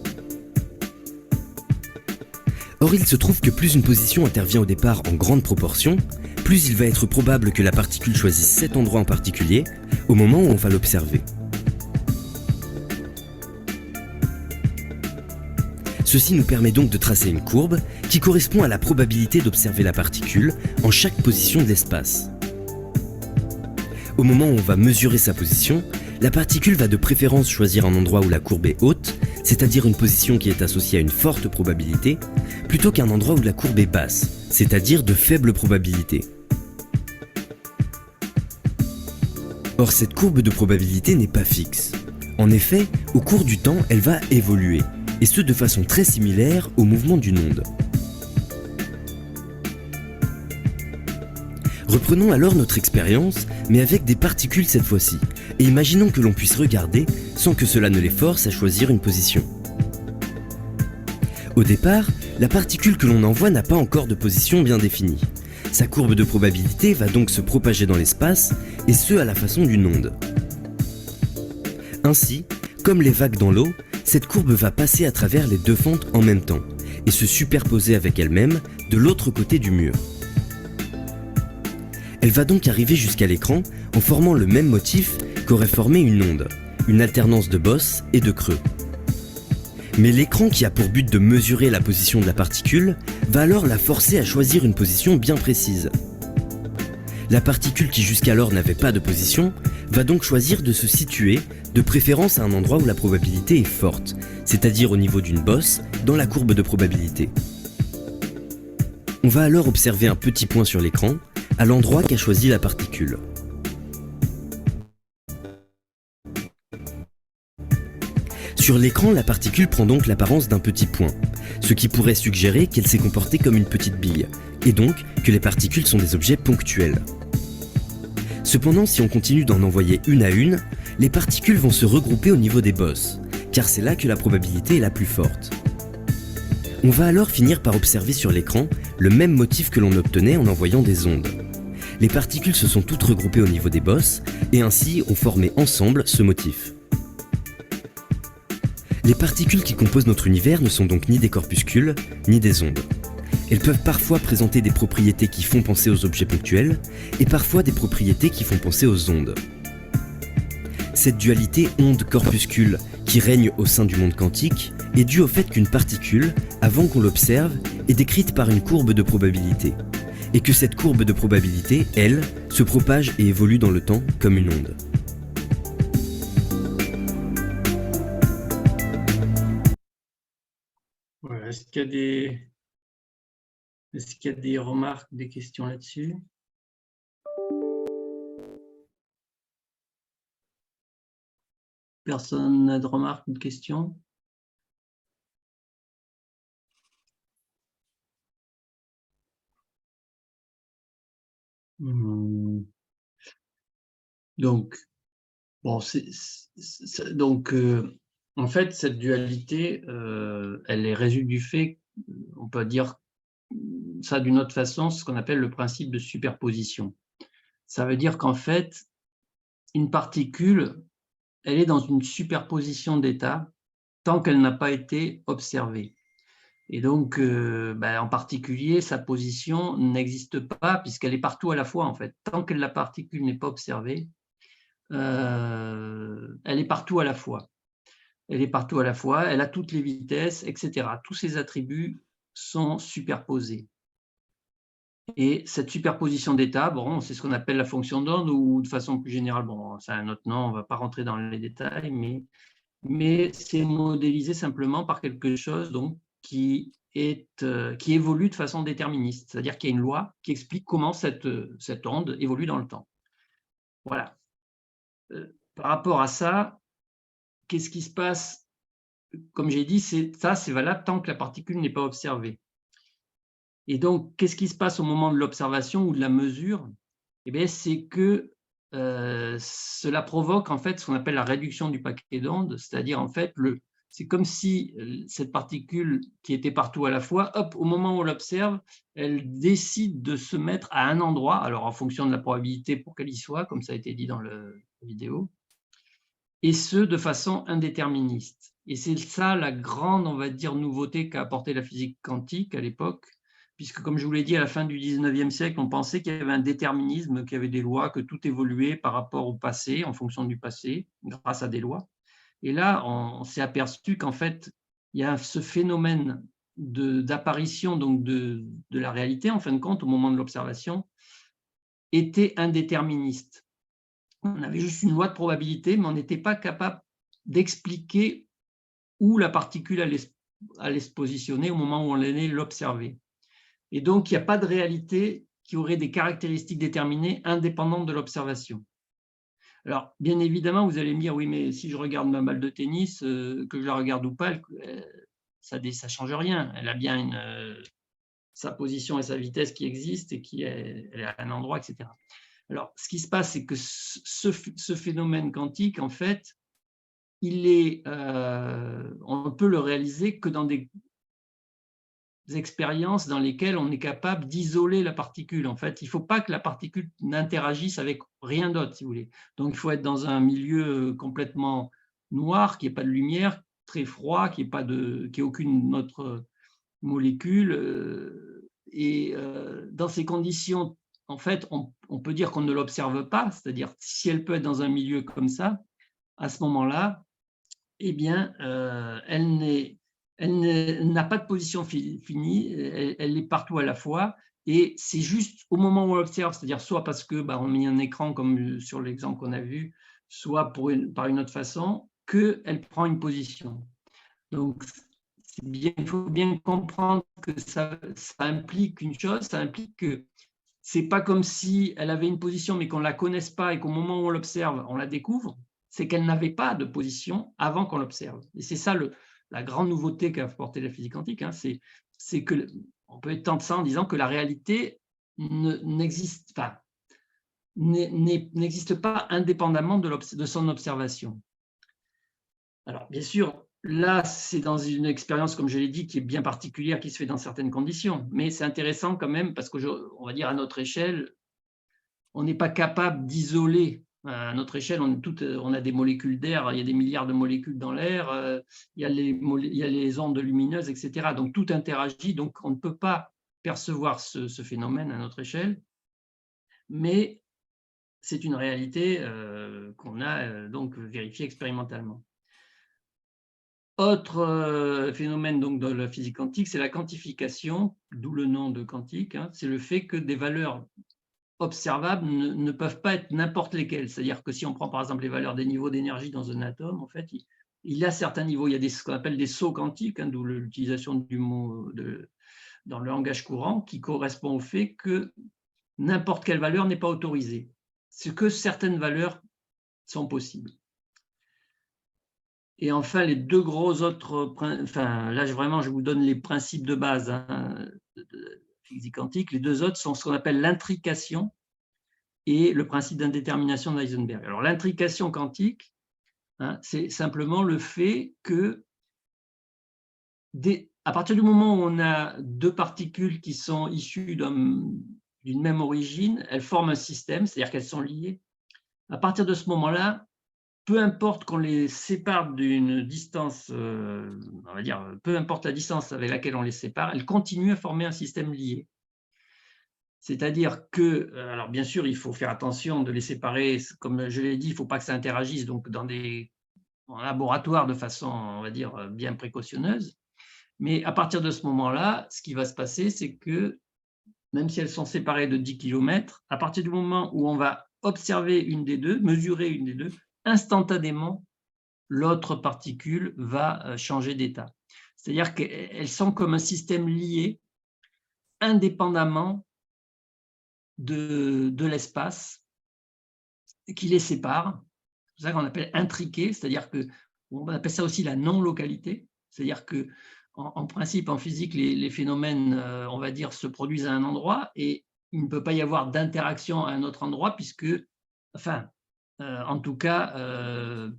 Or, il se trouve que plus une position intervient au départ en grande proportion, plus il va être probable que la particule choisisse cet endroit en particulier au moment où on va l'observer. Ceci nous permet donc de tracer une courbe qui correspond à la probabilité d'observer la particule en chaque position de l'espace. Au moment où on va mesurer sa position, la particule va de préférence choisir un endroit où la courbe est haute, c'est-à-dire une position qui est associée à une forte probabilité, plutôt qu'un endroit où la courbe est basse, c'est-à-dire de faible probabilité. Or, cette courbe de probabilité n'est pas fixe. En effet, au cours du temps, elle va évoluer, et ce de façon très similaire au mouvement d'une onde. Reprenons alors notre expérience, mais avec des particules cette fois-ci, et imaginons que l'on puisse regarder sans que cela ne les force à choisir une position. Au départ, la particule que l'on envoie n'a pas encore de position bien définie. Sa courbe de probabilité va donc se propager dans l'espace, et ce à la façon d'une onde. Ainsi, comme les vagues dans l'eau, cette courbe va passer à travers les deux fentes en même temps, et se superposer avec elle-même de l'autre côté du mur. Elle va donc arriver jusqu'à l'écran en formant le même motif qu'aurait formé une onde, une alternance de bosses et de creux. Mais l'écran qui a pour but de mesurer la position de la particule va alors la forcer à choisir une position bien précise. La particule qui jusqu'alors n'avait pas de position va donc choisir de se situer, de préférence à un endroit où la probabilité est forte, c'est-à-dire au niveau d'une bosse dans la courbe de probabilité. On va alors observer un petit point sur l'écran, à l'endroit qu'a choisi la particule. Sur l'écran, la particule prend donc l'apparence d'un petit point, ce qui pourrait suggérer qu'elle s'est comportée comme une petite bille, et donc que les particules sont des objets ponctuels. Cependant, si on continue d'en envoyer une à une, les particules vont se regrouper au niveau des bosses, car c'est là que la probabilité est la plus forte. On va alors finir par observer sur l'écran le même motif que l'on obtenait en envoyant des ondes. Les particules se sont toutes regroupées au niveau des bosses, et ainsi ont formé ensemble ce motif. Les particules qui composent notre univers ne sont donc ni des corpuscules, ni des ondes. Elles peuvent parfois présenter des propriétés qui font penser aux objets ponctuels, et parfois des propriétés qui font penser aux ondes. Cette dualité onde-corpuscule qui règne au sein du monde quantique est due au fait qu'une particule, avant qu'on l'observe, est décrite par une courbe de probabilité, et que cette courbe de probabilité, elle, se propage et évolue dans le temps comme une onde. Voilà. Est-ce qu'il y a des remarques, des questions là-dessus? Personne n'a de remarques ou de questions? Donc, Bon, donc, en fait, cette dualité, elle résulte du fait, on peut dire ça d'une autre façon, ce qu'on appelle le principe de superposition. Ça veut dire qu'en fait, une particule, elle est dans une superposition d'états tant qu'elle n'a pas été observée. Et donc, en particulier, sa position n'existe pas puisqu'elle est partout à la fois, en fait. Tant que la particule n'est pas observée, elle est partout à la fois. Elle est partout à la fois, elle a toutes les vitesses, etc. Tous ces attributs sont superposés. Et cette superposition d'états, bon, c'est ce qu'on appelle la fonction d'onde, ou de façon plus générale, bon, ça a un autre nom, on ne va pas rentrer dans les détails, mais c'est modélisé simplement par quelque chose donc, qui évolue de façon déterministe, c'est-à-dire qu'il y a une loi qui explique comment cette onde évolue dans le temps. Voilà. Par rapport à ça, qu'est-ce qui se passe? Comme j'ai dit, c'est valable tant que la particule n'est pas observée. Et donc, qu'est-ce qui se passe au moment de l'observation ou de la mesure? Eh bien, c'est que cela provoque en fait ce qu'on appelle la réduction du paquet d'ondes, c'est-à-dire en fait, c'est comme si cette particule qui était partout à la fois, hop, au moment où on l'observe, elle décide de se mettre à un endroit, alors en fonction de la probabilité pour qu'elle y soit, comme ça a été dit dans la vidéo, et ce, de façon indéterministe. Et c'est ça la grande, on va dire, nouveauté qu'a apporté la physique quantique à l'époque, puisque, comme je vous l'ai dit, à la fin du 19e siècle, on pensait qu'il y avait un déterminisme, qu'il y avait des lois, que tout évoluait par rapport au passé, en fonction du passé, grâce à des lois. Et là, on s'est aperçu qu'en fait, il y a ce phénomène d'apparition donc de la réalité, en fin de compte, au moment de l'observation, était indéterministe. On avait juste une loi de probabilité, mais on n'était pas capable d'expliquer où la particule allait se positionner au moment où on allait l'observer. Et donc, il n'y a pas de réalité qui aurait des caractéristiques déterminées indépendantes de l'observation. Alors, bien évidemment, vous allez me dire, oui, mais si je regarde ma balle de tennis, que je la regarde ou pas, ça ne change rien. Elle a bien sa position et sa vitesse qui existent et elle est à un endroit, etc. Alors, ce qui se passe, c'est que ce phénomène quantique, en fait, on ne peut le réaliser que dans des expériences dans lesquelles on est capable d'isoler la particule. En fait, il ne faut pas que la particule n'interagisse avec rien d'autre, si vous voulez. Donc, il faut être dans un milieu complètement noir, qui n'ait pas de lumière, très froid, qui n'ait aucune autre molécule. Et dans ces conditions, en fait, on peut dire qu'on ne l'observe pas, c'est-à-dire si elle peut être dans un milieu comme ça, à ce moment-là, eh bien, elle n'a pas de position finie, elle est partout à la fois, et c'est juste au moment où on l'observe, c'est-à-dire soit parce que on met un écran comme sur l'exemple qu'on a vu, soit par une autre façon, qu'elle prend une position. Donc, il faut bien comprendre que ça implique une chose, ça implique que c'est pas comme si elle avait une position mais qu'on ne la connaisse pas et qu'au moment où on l'observe, on la découvre, c'est qu'elle n'avait pas de position avant qu'on l'observe. Et c'est ça la grande nouveauté qu'a apporté la physique quantique, hein, c'est que on peut étendre ça en disant que la réalité n'existe pas indépendamment de son observation. Alors, bien sûr, là, c'est dans une expérience, comme je l'ai dit, qui est bien particulière, qui se fait dans certaines conditions. Mais c'est intéressant quand même parce qu'on va dire à notre échelle, on n'est pas capable d'isoler. À notre échelle, on a des molécules d'air, il y a des milliards de molécules dans l'air, il y a les ondes lumineuses, etc. Donc, tout interagit, donc on ne peut pas percevoir ce phénomène à notre échelle. Mais c'est une réalité qu'on a donc vérifiée expérimentalement. Autre phénomène donc, de la physique quantique, c'est la quantification, d'où le nom de quantique. Hein, c'est le fait que des valeurs observables ne peuvent pas être n'importe lesquelles. C'est-à-dire que si on prend par exemple les valeurs des niveaux d'énergie dans un atome, en fait, il y a certains niveaux. Il y a ce qu'on appelle des sauts quantiques, hein, d'où l'utilisation du mot dans le langage courant, qui correspond au fait que n'importe quelle valeur n'est pas autorisée. C'est que certaines valeurs sont possibles. Et enfin, les deux gros autres, là vraiment je vous donne les principes de base de la physique quantique. Les deux autres sont ce qu'on appelle l'intrication. et le principe d'indétermination d'Heisenberg. Alors, l'intrication quantique, hein, c'est simplement le fait que, à partir du moment où on a deux particules qui sont issues d'une même origine, elles forment un système, c'est-à-dire qu'elles sont liées. À partir de ce moment-là, peu importe qu'on les sépare d'une distance, on va dire, peu importe la distance avec laquelle on les sépare, elles continuent à former un système lié. C'est-à-dire que, alors bien sûr, il faut faire attention de les séparer, comme je l'ai dit, il ne faut pas que ça interagisse donc en laboratoire de façon, on va dire, bien précautionneuse. Mais à partir de ce moment-là, ce qui va se passer, c'est que même si elles sont séparées de 10 km, à partir du moment où on va observer une des deux, mesurer une des deux, instantanément, l'autre particule va changer d'état. C'est-à-dire qu'elles sont comme un système lié, indépendamment de l'espace qui les sépare. C'est ça qu'on appelle intriqué, c'est-à-dire qu'on appelle ça aussi la non-localité, c'est-à-dire que en principe, en physique, les phénomènes, on va dire, se produisent à un endroit et il ne peut pas y avoir d'interaction à un autre endroit puisque, enfin, en tout cas,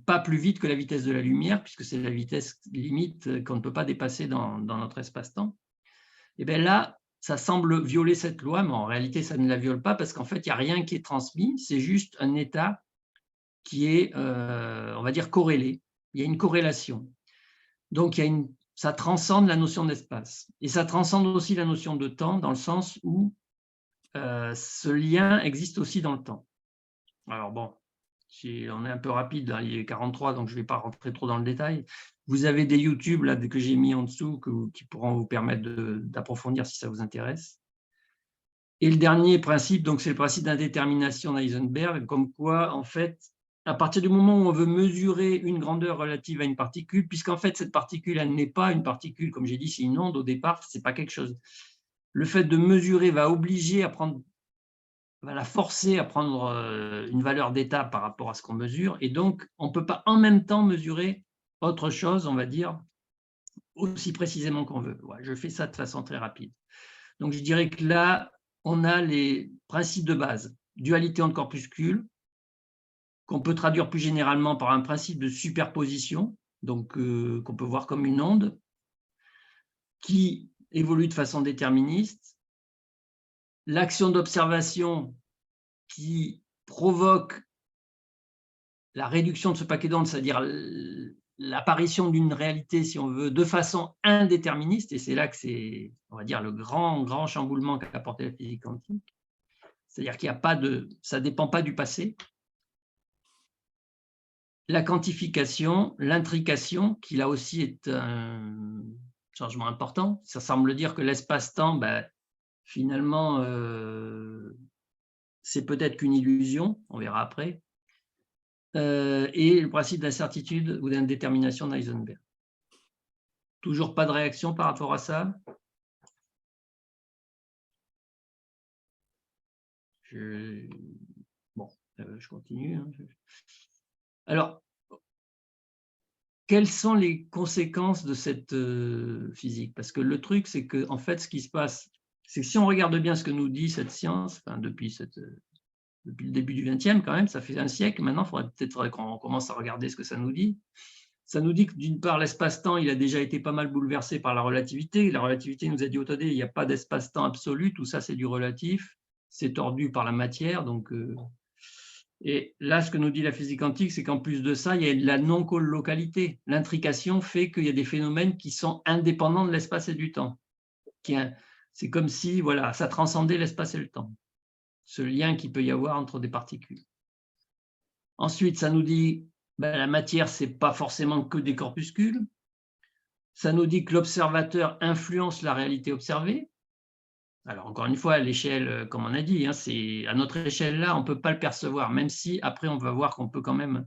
pas plus vite que la vitesse de la lumière, puisque c'est la vitesse limite qu'on ne peut pas dépasser dans notre espace-temps. Et bien là, ça semble violer cette loi, mais en réalité, ça ne la viole pas parce qu'en fait, il n'y a rien qui est transmis, c'est juste un état qui est, on va dire, corrélé. Il y a une corrélation. Donc, ça transcende la notion d'espace. Et ça transcende aussi la notion de temps, dans le sens où ce lien existe aussi dans le temps. Alors bon, on est un peu rapide, hein, il est 43, donc je ne vais pas rentrer trop dans le détail. Vous avez des YouTube là, que j'ai mis en dessous qui pourront vous permettre d'approfondir si ça vous intéresse. Et le dernier principe, donc c'est le principe d'indétermination d'Heisenberg, comme quoi, en fait, à partir du moment où on veut mesurer une grandeur relative à une particule, puisqu'en fait, cette particule, elle n'est pas une particule, comme j'ai dit, c'est une onde au départ, ce n'est pas quelque chose. Le fait de mesurer va la forcer à prendre une valeur d'état par rapport à ce qu'on mesure, et donc on ne peut pas en même temps mesurer autre chose, on va dire, aussi précisément qu'on veut. Ouais, je fais ça de façon très rapide. Donc je dirais que là, on a les principes de base. Dualité entre corpuscules, qu'on peut traduire plus généralement par un principe de superposition, donc qu'on peut voir comme une onde, qui évolue de façon déterministe. L'action d'observation qui provoque la réduction de ce paquet d'ondes, c'est-à-dire l'apparition d'une réalité, si on veut, de façon indéterministe, et c'est là que c'est, on va dire, le grand chamboulement qu'a apporté la physique quantique. C'est-à-dire qu'il n'y a pas ça ne dépend pas du passé. La quantification, l'intrication, qui là aussi est un changement important. Ça semble dire que l'espace-temps, finalement, c'est peut-être qu'une illusion, on verra après. Et le principe d'incertitude ou d'indétermination d'Heisenberg. Toujours pas de réaction par rapport à ça? Je continue. Hein. Alors, quelles sont les conséquences de cette physique? Parce que le truc, c'est que, en fait, ce qui se passe, c'est que si on regarde bien ce que nous dit cette science, enfin, depuis le début du XXe, quand même, ça fait un siècle maintenant, il faudrait peut-être qu'on commence à regarder ce que ça nous dit. Ça nous dit que d'une part, l'espace-temps, il a déjà été pas mal bouleversé par la relativité. La relativité nous a dit, attendez, il n'y a pas d'espace-temps absolu, tout ça c'est du relatif, c'est tordu par la matière. Donc, et là, ce que nous dit la physique quantique, c'est qu'en plus de ça, il y a de la non-collocalité. L'intrication fait qu'il y a des phénomènes qui sont indépendants de l'espace et du temps. C'est comme si, voilà, ça transcendait l'espace et le temps, ce lien qu'il peut y avoir entre des particules. Ensuite, ça nous dit la matière, ce n'est pas forcément que des corpuscules. Ça nous dit que l'observateur influence la réalité observée. Alors, encore une fois, à l'échelle, comme on a dit, hein, à notre échelle là, on ne peut pas le percevoir, même si après, on va voir qu'on peut quand même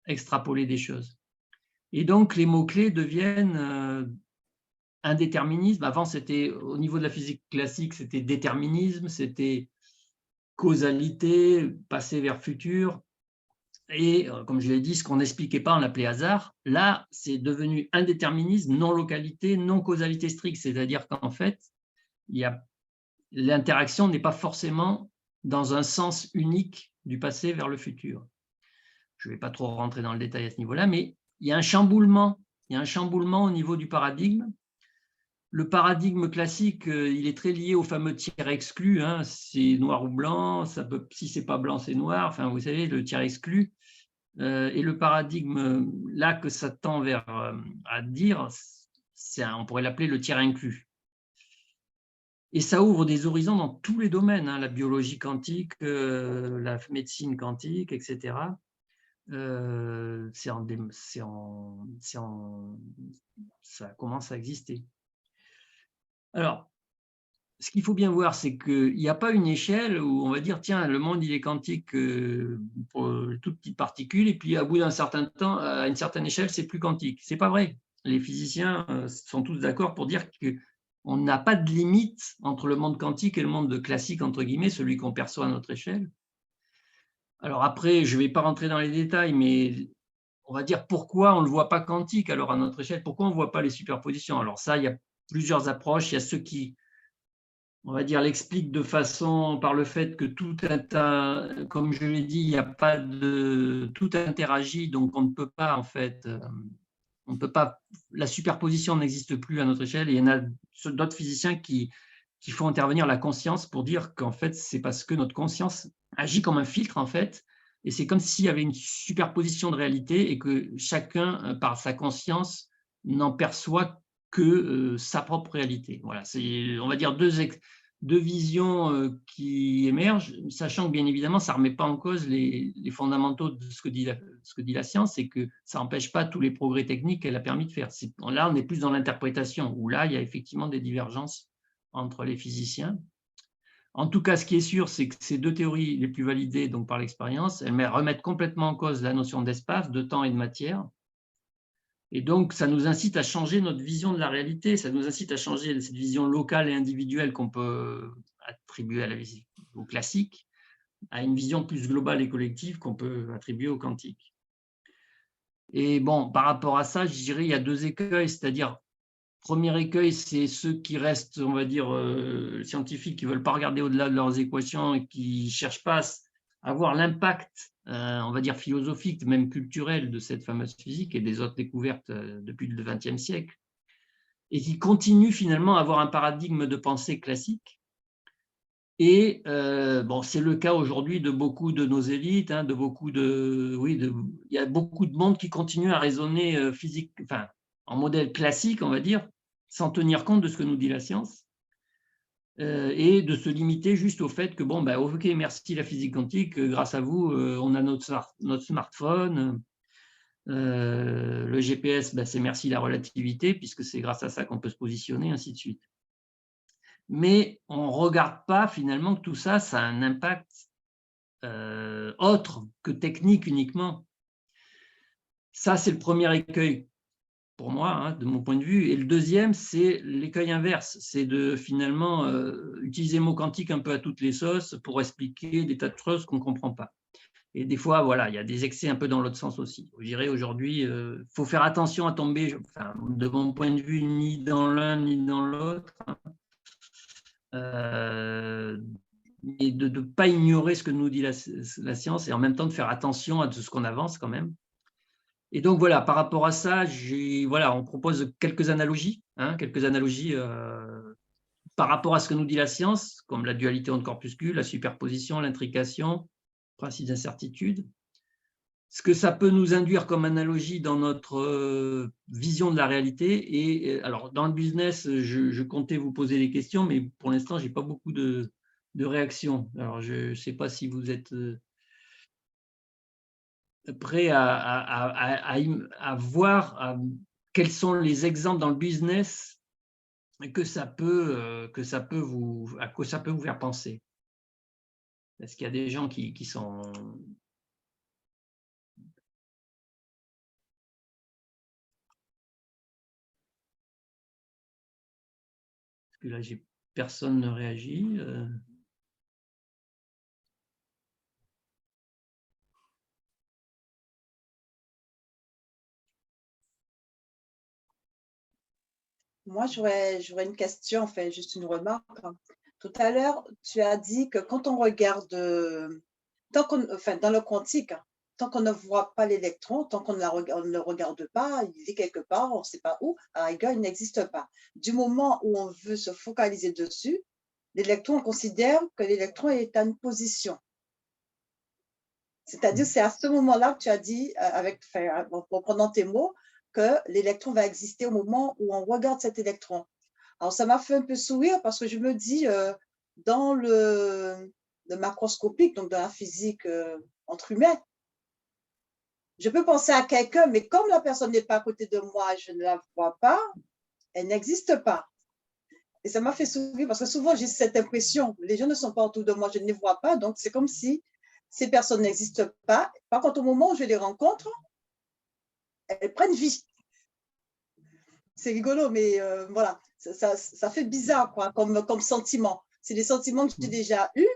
extrapoler des choses. Et donc, les mots-clés deviennent indéterminisme. Avant, c'était au niveau de la physique classique, c'était déterminisme, c'était causalité, passé vers futur. Et comme je l'ai dit, ce qu'on n'expliquait pas, on l'appelait hasard. Là, c'est devenu indéterminisme, non-localité, non-causalité stricte. C'est-à-dire qu'en fait, l'interaction n'est pas forcément dans un sens unique du passé vers le futur. Je ne vais pas trop rentrer dans le détail à ce niveau-là, mais il y a un chamboulement. Il y a un chamboulement au niveau du paradigme. Le paradigme classique, il est très lié au fameux tiers exclu. Hein, c'est noir ou blanc, ça peut, si ce n'est pas blanc, c'est noir. Enfin, vous savez, le tiers exclu. Et le paradigme, là, que ça tend vers à dire, on pourrait l'appeler le tiers inclus. Et ça ouvre des horizons dans tous les domaines, hein, la biologie quantique, la médecine quantique, etc. Ça commence à exister. Alors, ce qu'il faut bien voir, c'est qu'il n'y a pas une échelle où on va dire, tiens, le monde, il est quantique pour toutes petites particules, et puis à bout d'un certain temps, à une certaine échelle, c'est plus quantique. Ce n'est pas vrai. Les physiciens sont tous d'accord pour dire qu'on n'a pas de limite entre le monde quantique et le monde classique, entre guillemets, celui qu'on perçoit à notre échelle. Alors après, je ne vais pas rentrer dans les détails, mais on va dire pourquoi on ne le voit pas quantique alors à notre échelle, pourquoi on ne voit pas les superpositions. Alors ça, il y a plusieurs approches. Il y a ceux qui, on va dire, l'expliquent de façon par le fait que tout comme je l'ai dit, il n'y a pas de tout interagit, donc on ne peut pas en fait, on ne peut pas, la superposition n'existe plus à notre échelle. Et il y en a d'autres physiciens qui font intervenir la conscience pour dire qu'en fait c'est parce que notre conscience agit comme un filtre en fait. Et c'est comme s'il y avait une superposition de réalité et que chacun, par sa conscience, n'en perçoit que sa propre réalité. Voilà, c'est, on va dire, deux visions qui émergent, sachant que bien évidemment, ça ne remet pas en cause les fondamentaux de ce que dit la science et que ça n'empêche pas tous les progrès techniques qu'elle a permis de faire. Là, on est plus dans l'interprétation, où là, il y a effectivement des divergences entre les physiciens. En tout cas, ce qui est sûr, c'est que ces deux théories les plus validées donc, par l'expérience, elles remettent complètement en cause la notion d'espace, de temps et de matière. Et donc, ça nous incite à changer notre vision de la réalité, ça nous incite à changer cette vision locale et individuelle qu'on peut attribuer au classique, à une vision plus globale et collective qu'on peut attribuer au quantique. Et bon, par rapport à ça, je dirais il y a deux écueils, c'est-à-dire premier écueil, c'est ceux qui restent, on va dire, scientifiques, qui ne veulent pas regarder au-delà de leurs équations et qui ne cherchent pas à voir l'impact, on va dire, philosophique, même culturel de cette fameuse physique et des autres découvertes depuis le XXe siècle, et qui continuent finalement à avoir un paradigme de pensée classique. Et bon, c'est le cas aujourd'hui de beaucoup de nos élites, hein, il y a beaucoup de monde qui continue à raisonner physique, enfin, en modèle classique, on va dire, sans tenir compte de ce que nous dit la science, et de se limiter juste au fait que, bon, ben, ok, merci la physique quantique, grâce à vous, on a notre smartphone, le GPS, ben, c'est merci la relativité, puisque c'est grâce à ça qu'on peut se positionner, ainsi de suite. Mais on ne regarde pas finalement que tout ça, ça a un impact autre que technique uniquement. Ça, c'est le premier écueil pour moi, hein, de mon point de vue. Et le deuxième, c'est l'écueil inverse, c'est de finalement utiliser le mot quantique un peu à toutes les sauces pour expliquer des tas de choses qu'on ne comprend pas. Et des fois, voilà, il y a des excès un peu dans l'autre sens aussi. Je dirais aujourd'hui, il faut faire attention à tomber, enfin, de mon point de vue, ni dans l'un ni dans l'autre. Et de ne pas ignorer ce que nous dit la science et en même temps de faire attention à tout ce qu'on avance quand même. Et donc voilà, par rapport à ça, voilà, on propose quelques analogies par rapport à ce que nous dit la science, comme la dualité onde-corpuscule, la superposition, l'intrication, principe d'incertitude. Ce que ça peut nous induire comme analogie dans notre vision de la réalité. Et alors, dans le business, je comptais vous poser des questions, mais pour l'instant, je n'ai pas beaucoup de réactions. Alors, je ne sais pas si vous êtes prêts à voir quels sont les exemples dans le business à quoi ça peut vous faire penser. Est-ce qu'il y a des gens qui sont... Parce que là, personne ne réagit. Moi, j'aurais une question, enfin, juste une remarque. Tout à l'heure, tu as dit que quand on regarde, dans le quantique, tant qu'on ne voit pas l'électron, tant qu'on ne le regarde pas, il est quelque part, on ne sait pas où, à la rigueur, il n'existe pas. Du moment où on veut se focaliser dessus, l'électron, on considère que l'électron est à une position. C'est-à-dire, c'est à ce moment-là que tu as dit, en reprenant tes mots, que l'électron va exister au moment où on regarde cet électron. Alors, ça m'a fait un peu sourire parce que je me dis, dans le macroscopique, donc dans la physique entre humains, je peux penser à quelqu'un, mais comme la personne n'est pas à côté de moi, je ne la vois pas, elle n'existe pas. Et ça m'a fait sourire parce que souvent, j'ai cette impression, les gens ne sont pas autour de moi, je ne les vois pas, donc c'est comme si ces personnes n'existent pas. Par contre, au moment où je les rencontre, elles prennent vie. C'est rigolo, mais voilà, ça fait bizarre quoi, comme sentiment. C'est des sentiments que j'ai déjà eus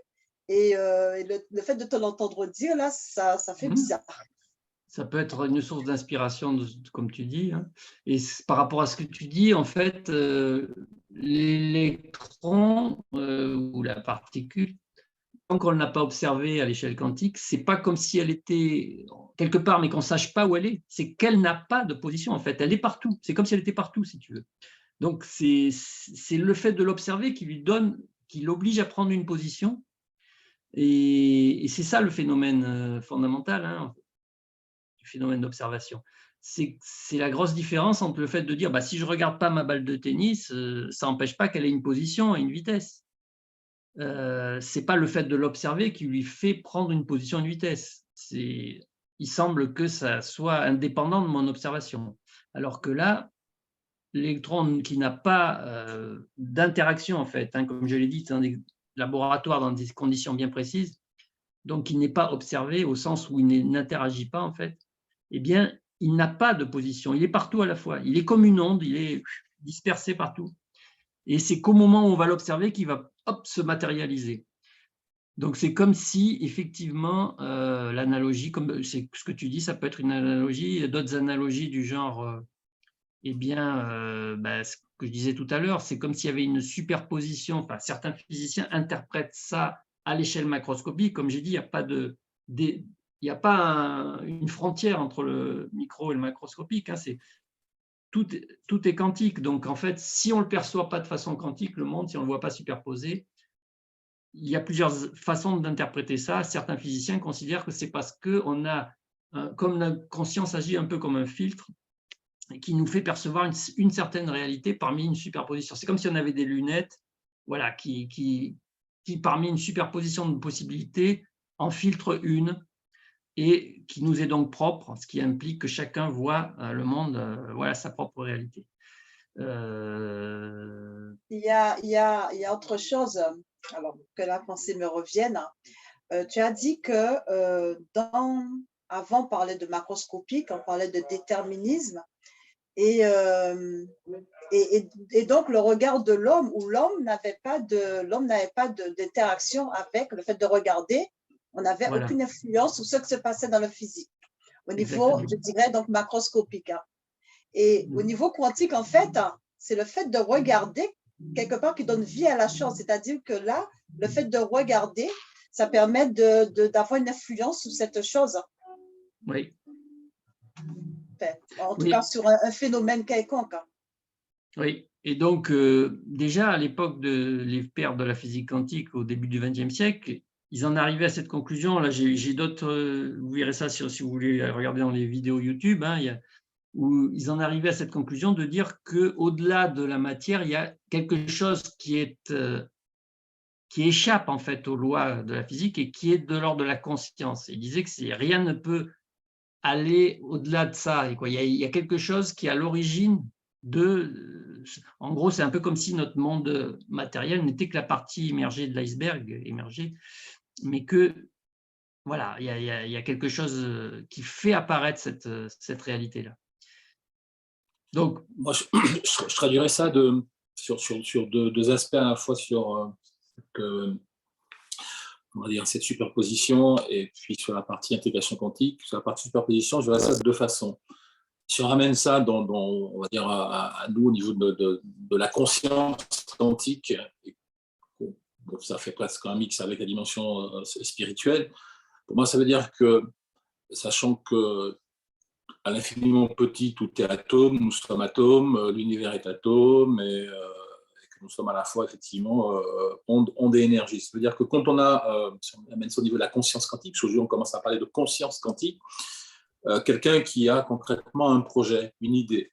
et le fait de te l'entendre dire, là, ça fait bizarre. Ça peut être une source d'inspiration, comme tu dis. Hein. Et par rapport à ce que tu dis, en fait, l'électron ou la particule, tant qu'on ne l'a pas observée à l'échelle quantique, c'est pas comme si elle était quelque part, mais qu'on ne sache pas où elle est. C'est qu'elle n'a pas de position, en fait. Elle est partout. C'est comme si elle était partout, si tu veux. Donc, c'est le fait de l'observer qui l'oblige à prendre une position. Et c'est ça le phénomène fondamental, hein, du phénomène d'observation. C'est la grosse différence entre le fait de dire, si je ne regarde pas ma balle de tennis, ça n'empêche pas qu'elle ait une position et une vitesse. Ce n'est pas le fait de l'observer qui lui fait prendre une position et une vitesse. Il semble que ça soit indépendant de mon observation. Alors que là, l'électron qui n'a pas d'interaction, en fait, hein, comme je l'ai dit, dans des laboratoires, dans des conditions bien précises, donc il n'est pas observé au sens où il n'interagit pas, en fait, eh bien, il n'a pas de position. Il est partout à la fois. Il est comme une onde, il est dispersé partout. Et c'est qu'au moment où on va l'observer qu'il va se matérialiser. Donc, c'est comme si, effectivement, l'analogie, comme c'est ce que tu dis, ça peut être une analogie, d'autres analogies du genre, ce que je disais tout à l'heure, c'est comme s'il y avait une superposition, enfin, certains physiciens interprètent ça à l'échelle macroscopique, comme j'ai dit, il n'y a pas une frontière entre le micro et le macroscopique, hein, tout est quantique. Donc, en fait, si on ne le perçoit pas de façon quantique, le monde, si on ne le voit pas superposé, il y a plusieurs façons d'interpréter ça. Certains physiciens considèrent que c'est parce qu'on a, comme la conscience agit un peu comme un filtre, qui nous fait percevoir une certaine réalité parmi une superposition. C'est comme si on avait des lunettes voilà, qui, parmi une superposition de possibilités, en filtrent une, et qui nous est donc propre, ce qui implique que chacun voit le monde, sa propre réalité. Il y a autre chose, alors que la pensée me revienne. Tu as dit que avant on parlait de macroscopique, on parlait de déterminisme, et donc le regard de l'homme, où l'homme n'avait pas d'interaction avec le fait de regarder. On n'avait aucune influence sur ce qui se passait dans le physique, au niveau, je dirais, donc macroscopique. Hein. Et au niveau quantique, en fait, c'est le fait de regarder quelque part qui donne vie à la chose. C'est-à-dire que là, le fait de regarder, ça permet d'avoir une influence sur cette chose. Oui. En tout cas, sur un phénomène quelconque. Oui. Et donc, déjà, à l'époque les pères de la physique quantique, au début du XXe siècle, ils en arrivaient à cette conclusion. Là, j'ai d'autres, vous verrez ça si vous voulez regarder dans les vidéos YouTube, hein, où ils en arrivaient à cette conclusion de dire qu'au-delà de la matière, il y a quelque chose qui échappe en fait aux lois de la physique et qui est de l'ordre de la conscience. Ils disaient que rien ne peut aller au-delà de ça. Et quoi, il y a quelque chose qui est à l'origine en gros, c'est un peu comme si notre monde matériel n'était que la partie immergée de l'iceberg, mais que voilà, il y a quelque chose qui fait apparaître cette réalité-là. Donc, moi, je traduirais ça sur deux aspects, à la fois sur on va dire cette superposition et puis sur la partie intégration quantique. Sur la partie superposition, je verrais ça de deux façons. Si on ramène ça on va dire à nous au niveau de la conscience quantique, bon, ça fait presque un mix avec la dimension spirituelle. Pour moi, ça veut dire que, sachant que à l'infiniment petit, tout est atome, nous sommes atomes, l'univers est atome, et que nous sommes à la fois, effectivement, onde et énergie. Ça veut dire que quand on a, si on amène ça au niveau de la conscience quantique, parce qu'aujourd'hui on commence à parler de conscience quantique, quelqu'un qui a concrètement un projet, une idée,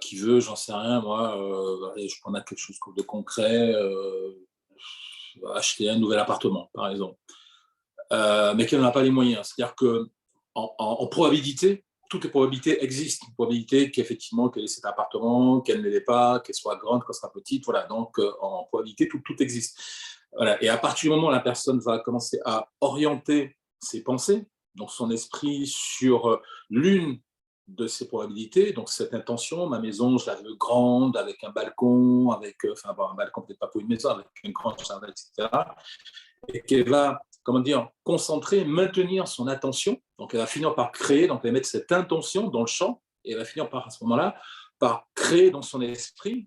qui veut, j'en sais rien, moi, allez, je prends quelque chose de concret, acheter un nouvel appartement, par exemple, mais qui n'en a pas les moyens. C'est-à-dire que en probabilité, toutes les probabilités existent. Une probabilité qu'effectivement, qu'elle ait cet appartement, qu'elle ne l'ait pas, qu'elle soit grande, qu'elle soit petite. Voilà. Donc, en probabilité, tout existe. Voilà. Et à partir du moment où la personne va commencer à orienter ses pensées, donc son esprit, sur l'une de ces probabilités, donc cette intention, ma maison, je la veux grande, avec un balcon, avec, enfin, bon, un balcon, peut-être pas pour une maison, avec un grand jardin, etc. Et qu'elle va, comment dire, concentrer, maintenir son attention. Donc, elle va finir par créer, donc elle va mettre cette intention dans le champ, et elle va finir par, à ce moment-là, par créer dans son esprit,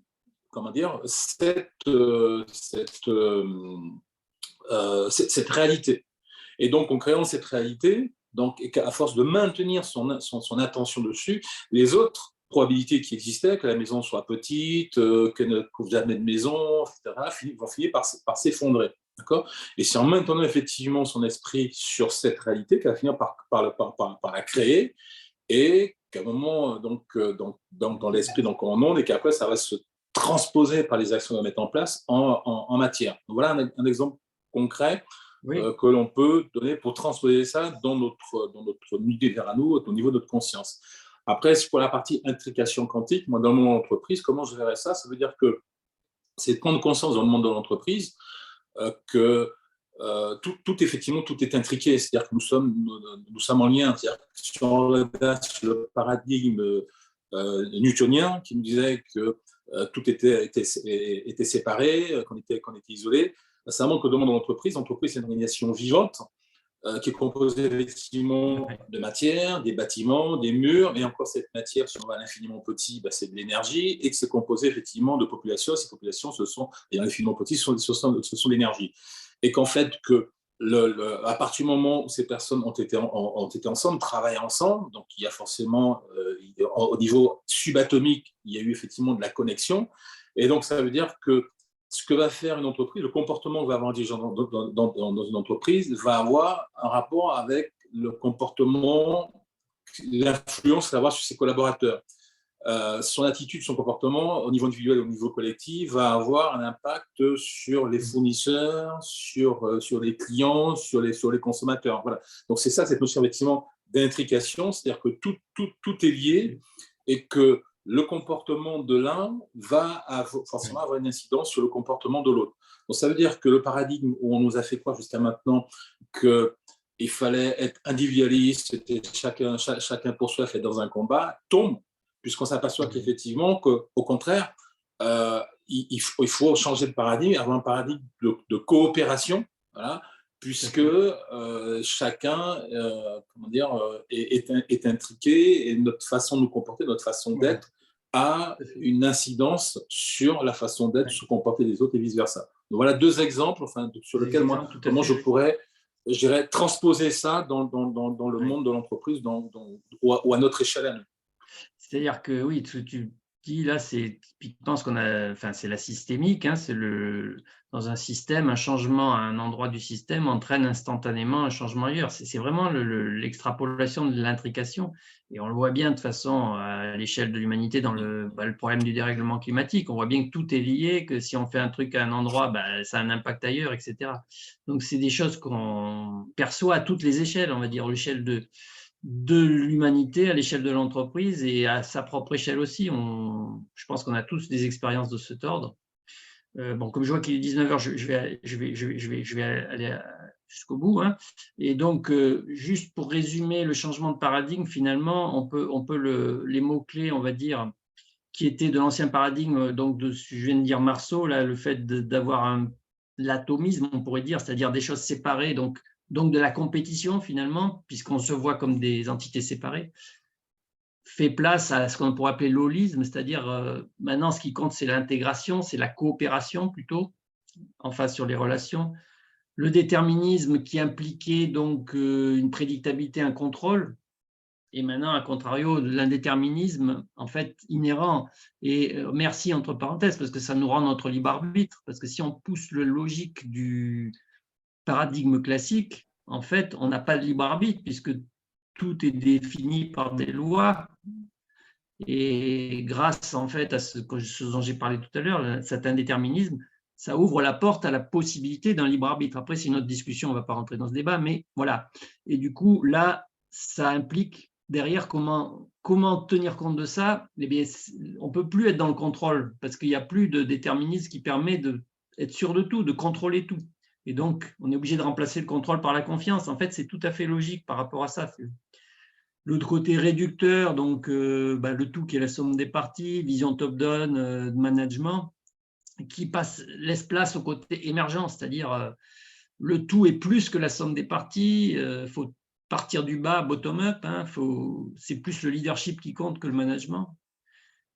comment dire, cette réalité. Et donc, en créant cette réalité, donc, à force de maintenir son attention dessus, les autres probabilités qui existaient, que la maison soit petite, qu'elle ne couvre jamais de maison, etc., vont finir par s'effondrer. Et c'est en maintenant effectivement son esprit sur cette réalité qu'elle va finir par la créer, et qu'à un moment, donc, dans l'esprit, donc en onde, et qu'après, ça va se transposer par les actions qu'on va mettre en place en matière. Donc, voilà un exemple concret que l'on peut donner pour transposer ça dans notre univers à nous, au niveau de notre conscience. Après, pour la partie intrication quantique, moi, dans le monde de l'entreprise, comment je verrais ça? Ça veut dire que c'est de prendre conscience dans le monde de l'entreprise que effectivement, tout est intriqué. C'est-à-dire que nous sommes en lien. C'est-à-dire que si on regarde sur le paradigme newtonien qui nous disait que tout était séparé, qu'on était isolé, ça montre que dans le monde de l'entreprise, l'entreprise, c'est une organisation vivante qui est composée effectivement de matière, des bâtiments, des murs, et encore cette matière, si on va à l'infiniment petit, c'est de l'énergie, et que c'est composé effectivement de populations. Ces populations, et l'infiniment petit, ce sont l'énergie. Et qu'en fait, à partir du moment où ces personnes ont été ensemble, travaillent ensemble, donc il y a forcément, au niveau subatomique, il y a eu effectivement de la connexion, et donc ça veut dire que ce que va faire une entreprise, le comportement que va avoir un dirigeant dans une entreprise va avoir un rapport avec le comportement, l'influence qu'il va avoir sur ses collaborateurs. Son attitude, son comportement, au niveau individuel et au niveau collectif, va avoir un impact sur les fournisseurs, sur les clients, sur les consommateurs. Voilà. Donc c'est ça, cette notion effectivement d'intrication, c'est-à-dire que tout est lié, et que le comportement de l'un va forcément avoir une incidence sur le comportement de l'autre. Donc ça veut dire que le paradigme où on nous a fait croire jusqu'à maintenant qu'il fallait être individualiste, chacun pour soi, fait dans un combat, tombe, puisqu'on s'aperçoit qu'effectivement, qu'au contraire, il faut changer de paradigme, avoir un paradigme de coopération, voilà, puisque chacun est intriqué, et notre façon de nous comporter, notre façon d'être, a une incidence sur la façon d'être, se comporter des autres, et vice-versa. Donc voilà deux exemples sur lesquels comment je pourrais, je dirais, transposer ça dans le monde de l'entreprise, ou à notre échelle à nous. C'est-à-dire que oui, tu dis là, c'est typiquement ce qu'on a, c'est la systémique, hein, dans un système, un changement à un endroit du système entraîne instantanément un changement ailleurs. C'est vraiment l'extrapolation de l'intrication, et on le voit bien de toute façon à l'échelle de l'humanité dans le problème du dérèglement climatique. On voit bien que tout est lié, que si on fait un truc à un endroit, ça a un impact ailleurs, etc. Donc c'est des choses qu'on perçoit à toutes les échelles, on va dire, l'échelle de l'humanité, à l'échelle de l'entreprise, et à sa propre échelle aussi. Je pense qu'on a tous des expériences de cet ordre. Comme je vois qu'il est 19h, je vais aller jusqu'au bout, hein. Et donc, juste pour résumer le changement de paradigme, finalement, on peut les mots-clés, on va dire, qui étaient de l'ancien paradigme, donc je viens de dire Marceau, là, le fait d'avoir l'atomisme, on pourrait dire, c'est-à-dire des choses séparées, donc de la compétition finalement, puisqu'on se voit comme des entités séparées, fait place à ce qu'on pourrait appeler l'holisme, c'est-à-dire maintenant ce qui compte c'est l'intégration, c'est la coopération plutôt, en face sur les relations, le déterminisme qui impliquait donc une prédictabilité, un contrôle, et maintenant, à contrario, l'indéterminisme, en fait, inhérent. Et merci, entre parenthèses, parce que ça nous rend notre libre arbitre, parce que si on pousse le logique du paradigme classique, en fait, on n'a pas de libre arbitre, puisque tout est défini par des lois. Et grâce, en fait, à ce dont j'ai parlé tout à l'heure, cet indéterminisme, ça ouvre la porte à la possibilité d'un libre arbitre. Après, c'est une autre discussion, on ne va pas rentrer dans ce débat, mais voilà. Et du coup, là, ça implique derrière comment tenir compte de ça. Eh bien, on ne peut plus être dans le contrôle parce qu'il n'y a plus de déterminisme qui permet d'être sûr de tout, de contrôler tout. Et donc, on est obligé de remplacer le contrôle par la confiance. En fait, c'est tout à fait logique par rapport à ça. L'autre côté réducteur, donc le tout qui est la somme des parties, vision top-down de management, qui laisse place au côté émergent, c'est-à-dire le tout est plus que la somme des parties, il faut partir du bas, bottom-up, hein, c'est plus le leadership qui compte que le management.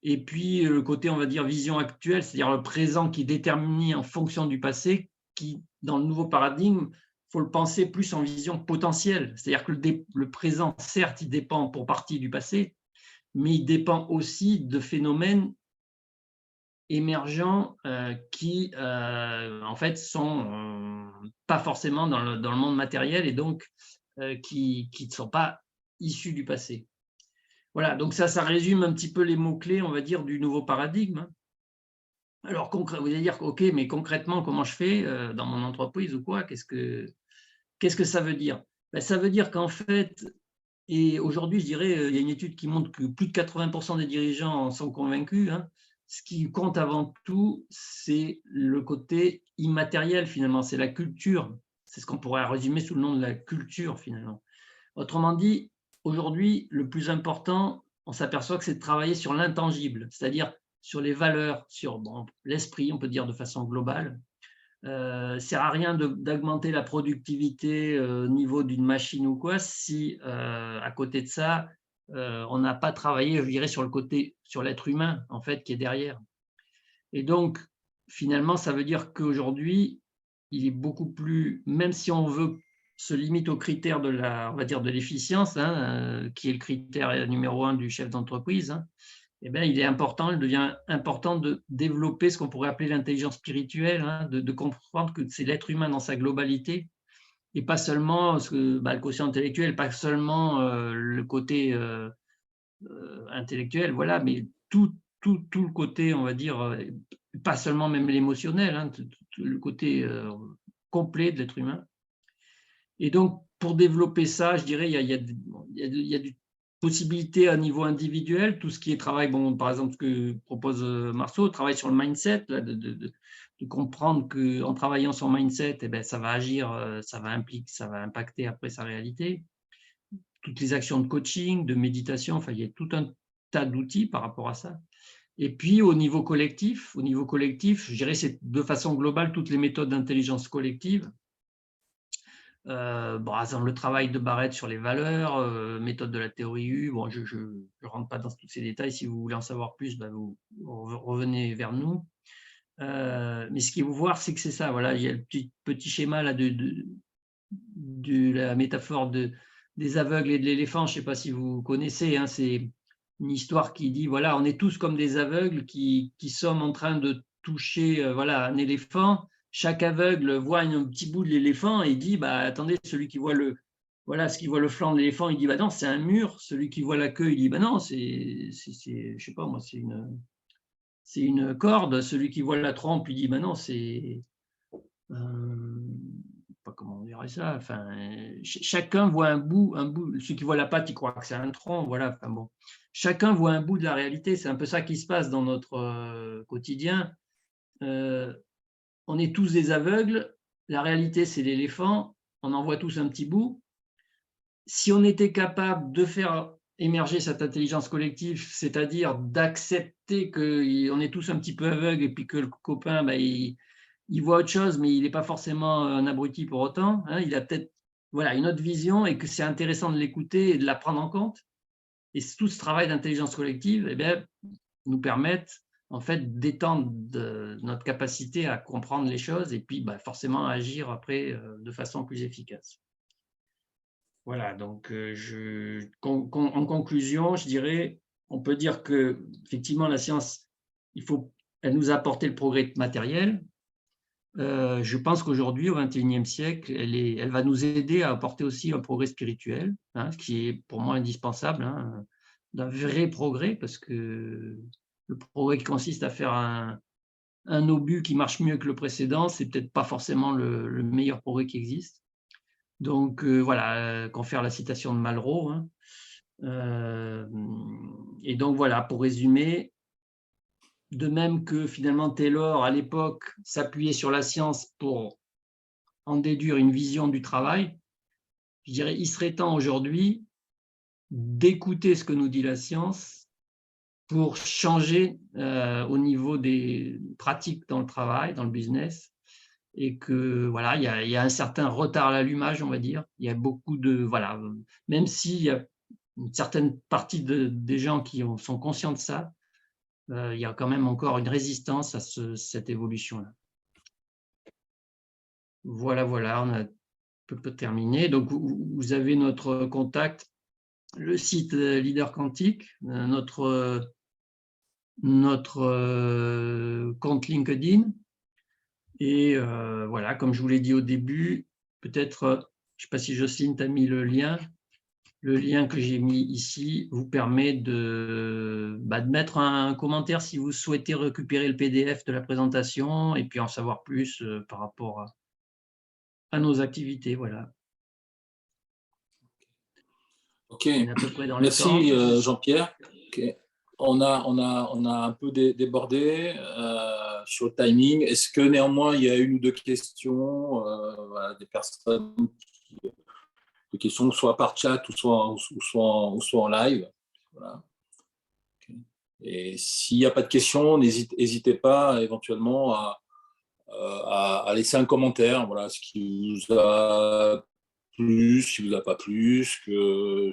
Et puis le côté, on va dire, vision actuelle, c'est-à-dire le présent qui est déterminé en fonction du passé, qui, dans le nouveau paradigme, il faut le penser plus en vision potentielle. C'est-à-dire que le présent, certes, il dépend pour partie du passé, mais il dépend aussi de phénomènes émergents qui, en fait, sont pas forcément dans le monde matériel et donc qui ne sont pas issus du passé. Voilà, donc ça résume un petit peu les mots-clés, on va dire, du nouveau paradigme. Alors, vous allez dire, OK, mais concrètement, comment je fais dans mon entreprise ou quoi? Qu'est-ce que ça veut dire? Ben, ça veut dire qu'en fait, et aujourd'hui, je dirais, il y a une étude qui montre que plus de 80% des dirigeants en sont convaincus, hein. Ce qui compte avant tout, c'est le côté immatériel, finalement, c'est la culture. C'est ce qu'on pourrait résumer sous le nom de la culture, finalement. Autrement dit, aujourd'hui, le plus important, on s'aperçoit que c'est de travailler sur l'intangible, c'est-à-dire sur les valeurs, sur l'esprit, on peut dire de façon globale. Ça ne sert à rien d'augmenter la productivité au niveau d'une machine ou quoi si, à côté de ça, on n'a pas travaillé, je dirais, sur l'être humain, en fait, qui est derrière. Et donc, finalement, ça veut dire qu'aujourd'hui, il est beaucoup plus, même si on se limite aux critères on va dire, de l'efficience, hein, qui est le critère numéro 1 du chef d'entreprise, hein, eh bien, il devient important de développer ce qu'on pourrait appeler l'intelligence spirituelle, hein, de comprendre que c'est l'être humain dans sa globalité, et pas seulement le quotient intellectuel, pas seulement le côté intellectuel, voilà, mais tout le côté, on va dire, pas seulement même l'émotionnel, hein, le côté complet de l'être humain. Et donc, pour développer ça, je dirais, il y a des possibilités à niveau individuel, tout ce qui est travail, par exemple, ce que propose Marceau, travail sur le mindset, là, de comprendre qu'en travaillant sur le mindset, eh bien, ça va agir, ça va impacter après sa réalité. Toutes les actions de coaching, de méditation, enfin, il y a tout un tas d'outils par rapport à ça. Et puis, au niveau collectif, je dirais, c'est de façon globale toutes les méthodes d'intelligence collective. Par exemple, le travail de Barrett sur les valeurs, méthode de la théorie U. Bon, je ne rentre pas dans tous ces détails. Si vous voulez en savoir plus, vous revenez vers nous. Mais ce qu'il faut voir, c'est que c'est ça. Voilà, il y a le petit schéma là de la métaphore des aveugles et de l'éléphant. Je ne sais pas si vous connaissez. Hein, c'est une histoire qui dit, voilà, on est tous comme des aveugles qui sommes en train de toucher un éléphant. Chaque aveugle voit un petit bout de l'éléphant et dit, attendez, celui qui voit le flanc de l'éléphant, il dit, non, c'est un mur. Celui qui voit la queue, il dit, non, je sais pas moi, c'est une corde. Celui qui voit la trompe, il dit, non, c'est pas comment on dirait ça. Enfin, chacun voit un bout. Celui qui voit la patte, il croit que c'est un tronc. Voilà. Enfin, bon. Chacun voit un bout de la réalité. C'est un peu ça qui se passe dans notre quotidien. On est tous des aveugles. La réalité, c'est l'éléphant. On en voit tous un petit bout. Si on était capable de faire émerger cette intelligence collective, c'est-à-dire d'accepter qu'on est tous un petit peu aveugles et puis que le copain, il voit autre chose, mais il n'est pas forcément un abruti pour autant. Hein, il a peut-être une autre vision et que c'est intéressant de l'écouter et de la prendre en compte. Et tout ce travail d'intelligence collective nous permettent en fait, détendre notre capacité à comprendre les choses et puis forcément à agir après de façon plus efficace. Voilà, donc en conclusion, je dirais, on peut dire que effectivement la science, elle nous a apporté le progrès matériel. Je pense qu'aujourd'hui, au XXIe siècle, elle va nous aider à apporter aussi un progrès spirituel, hein, ce qui est pour moi indispensable, hein, d'un vrai progrès, parce que le progrès qui consiste à faire un obus qui marche mieux que le précédent, c'est peut-être pas forcément le meilleur progrès qui existe. Donc voilà, confère la citation de Malraux, hein. Et donc voilà, pour résumer, de même que finalement Taylor, à l'époque, s'appuyait sur la science pour en déduire une vision du travail, je dirais il serait temps aujourd'hui d'écouter ce que nous dit la science pour changer au niveau des pratiques dans le travail, dans le business, et que voilà, il y a un certain retard à l'allumage, on va dire. Il y a beaucoup de voilà, même s'il y a une certaine partie des gens qui sont conscients de ça, il y a quand même encore une résistance à cette évolution-là. Voilà, on a peut terminer. Donc, vous avez notre contact, le site Leader Quantique, notre compte LinkedIn. Et voilà, comme je vous l'ai dit au début, peut-être, je ne sais pas si Jocelyne t'a mis le lien que j'ai mis ici vous permet de mettre un commentaire si vous souhaitez récupérer le PDF de la présentation et puis en savoir plus par rapport à nos activités. Voilà. Ok, On est à peu près dans le merci temps. Jean-Pierre. Okay. On a un peu débordé sur le timing. Est-ce que néanmoins il y a une ou deux questions, voilà, des personnes des questions soit par chat ou soit en live, voilà. Okay. Et s'il n'y a pas de questions, n'hésitez pas éventuellement à laisser un commentaire, voilà, ce qui vous a plu, ce qui vous a pas plu, ce que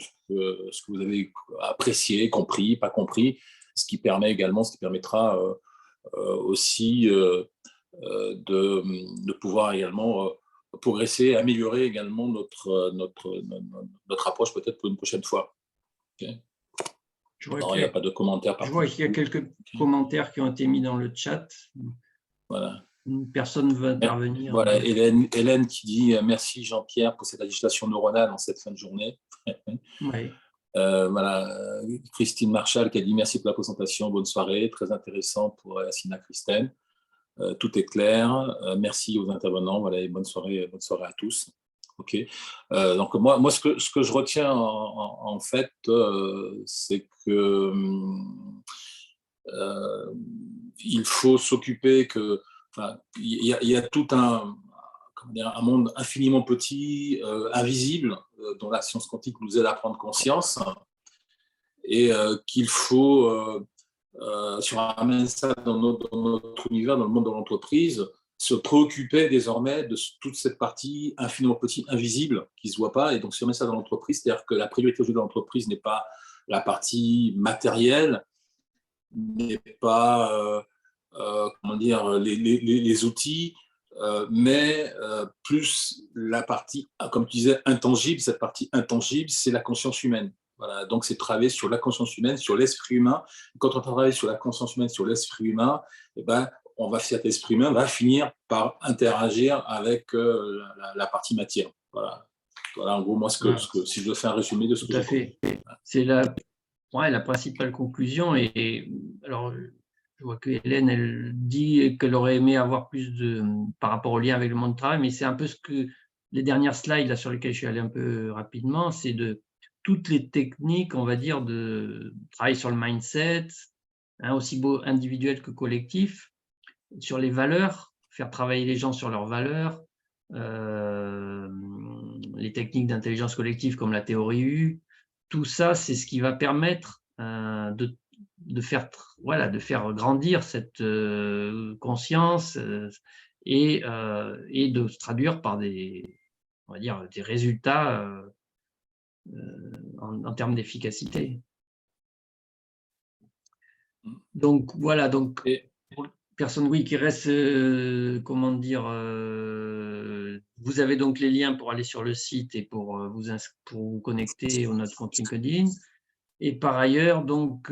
vous avez apprécié, compris, pas compris, ce qui permettra aussi de pouvoir également progresser, améliorer également notre approche peut-être pour une prochaine fois. Okay. Non, il n'y a pas de commentaires. Je vois qu'il y a quelques commentaires qui ont été mis dans le chat. Voilà. Personne ne veut intervenir. Voilà, Hélène qui dit merci Jean-Pierre pour cette agitation neuronale en cette fin de journée. Oui. Voilà, Christine Marchal qui a dit merci pour la présentation, bonne soirée, très intéressant pour Assina Christine. Tout est clair, merci aux intervenants, voilà, et bonne soirée à tous. Ok. Donc moi ce que je retiens en fait, c'est que il faut s'occuper que, enfin, il y a tout un monde infiniment petit, invisible, dont la science quantique nous aide à prendre conscience, et qu'il faut, si on ramène ça dans notre univers, dans le monde de l'entreprise, se préoccuper désormais de toute cette partie infiniment petite, invisible, qui ne se voit pas. Et donc, si on met ça dans l'entreprise, c'est-à-dire que la priorité de l'entreprise n'est pas la partie matérielle, n'est pas comment dire, les outils, mais plus la partie, comme tu disais, intangible. Cette partie intangible, c'est la conscience humaine. Voilà, donc c'est travailler sur la conscience humaine, sur l'esprit humain. Quand on travaille sur la conscience humaine, sur l'esprit humain, eh ben, cet esprit humain va finir par interagir avec la partie matière. Voilà, en gros, moi, si je dois faire un résumé de ce que j'ai compris. C'est la principale conclusion. Et alors, je vois que Hélène, elle dit qu'elle aurait aimé avoir plus par rapport au lien avec le monde du travail, mais c'est un peu ce que les dernières slides là, sur lesquelles je suis allé un peu rapidement, c'est de toutes les techniques, on va dire, de travail sur le mindset, hein, aussi beau individuel que collectif, sur les valeurs, faire travailler les gens sur leurs valeurs, les techniques d'intelligence collective comme la théorie U, tout ça, c'est ce qui va permettre de faire grandir cette conscience et de se traduire par des résultats en termes d'efficacité. Donc voilà, donc Et- pour les personnes oui, qui restent, comment dire, vous avez donc les liens pour aller sur le site et pour, pour vous connecter à notre compte LinkedIn. Et par ailleurs, donc,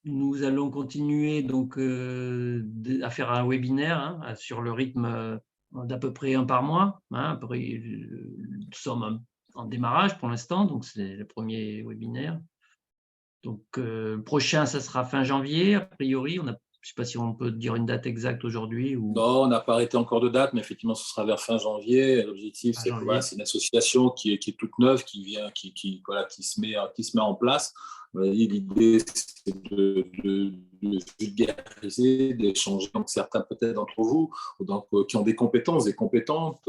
nous allons continuer donc, à faire un webinaire hein, sur le rythme d'à peu près un par mois. Hein. Après, nous sommes en démarrage pour l'instant, donc c'est le premier webinaire. Donc, prochain, ça sera fin janvier, a priori. Je ne sais pas si on peut dire une date exacte aujourd'hui. Ou... Non, on n'a pas arrêté encore de date, mais effectivement, ce sera vers fin janvier. L'objectif, c'est que voilà, c'est une association qui est toute neuve, qui vient, voilà, qui se met en place. L'idée, c'est de vulgariser, d'échanger. Donc, certains peut-être d'entre vous, donc, qui ont des compétences, des compétences,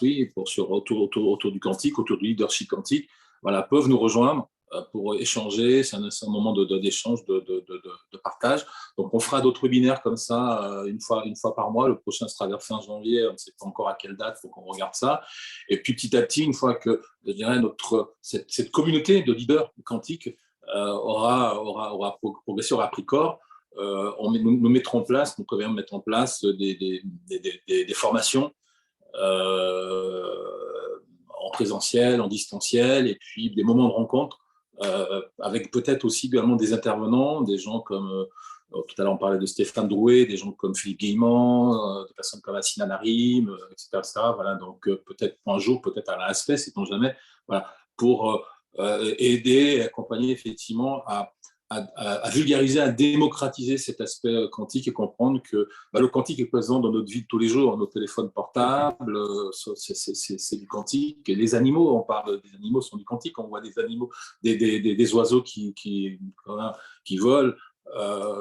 oui, autour du quantique, autour du leadership quantique, voilà, peuvent nous rejoindre pour échanger. C'est un moment d'échange, de partage. Donc, on fera d'autres webinaires comme ça une fois par mois. Le prochain sera vers fin janvier. On ne sait pas encore à quelle date, il faut qu'on regarde ça. Et puis, petit à petit, une fois que, je dirais, cette communauté de leaders quantiques aura progressé, aura pris corps, nous mettrons en place, nous pourrions mettre en place des formations en présentiel, en distanciel, et puis des moments de rencontre avec peut-être aussi également des intervenants, des gens comme, tout à l'heure on parlait de Stéphane Drouet, des gens comme Philippe Guillemant, des personnes comme Assina Narim, etc. Voilà, donc peut-être un jour, peut-être à l'ASFE, sait-on jamais, voilà, pour aider et accompagner effectivement à vulgariser, à démocratiser cet aspect quantique et comprendre que le quantique est présent dans notre vie de tous les jours, nos téléphones portables, c'est du quantique. Et les animaux, on parle des animaux, sont du quantique. On voit des animaux, des oiseaux qui volent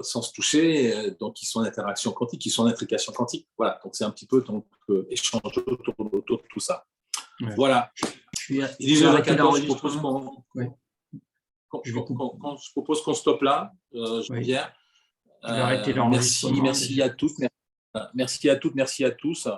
sans se toucher, donc qui sont en interaction quantique, qui sont en intrication quantique. Voilà, donc c'est un petit peu échange autour de tout ça. Ouais. Voilà. Il est déjà 14, je propose qu'on... Ouais. Je propose qu'on stoppe là, Jean-Pierre. Je vais arrêter l'enregistrement. Merci à toutes, merci à tous.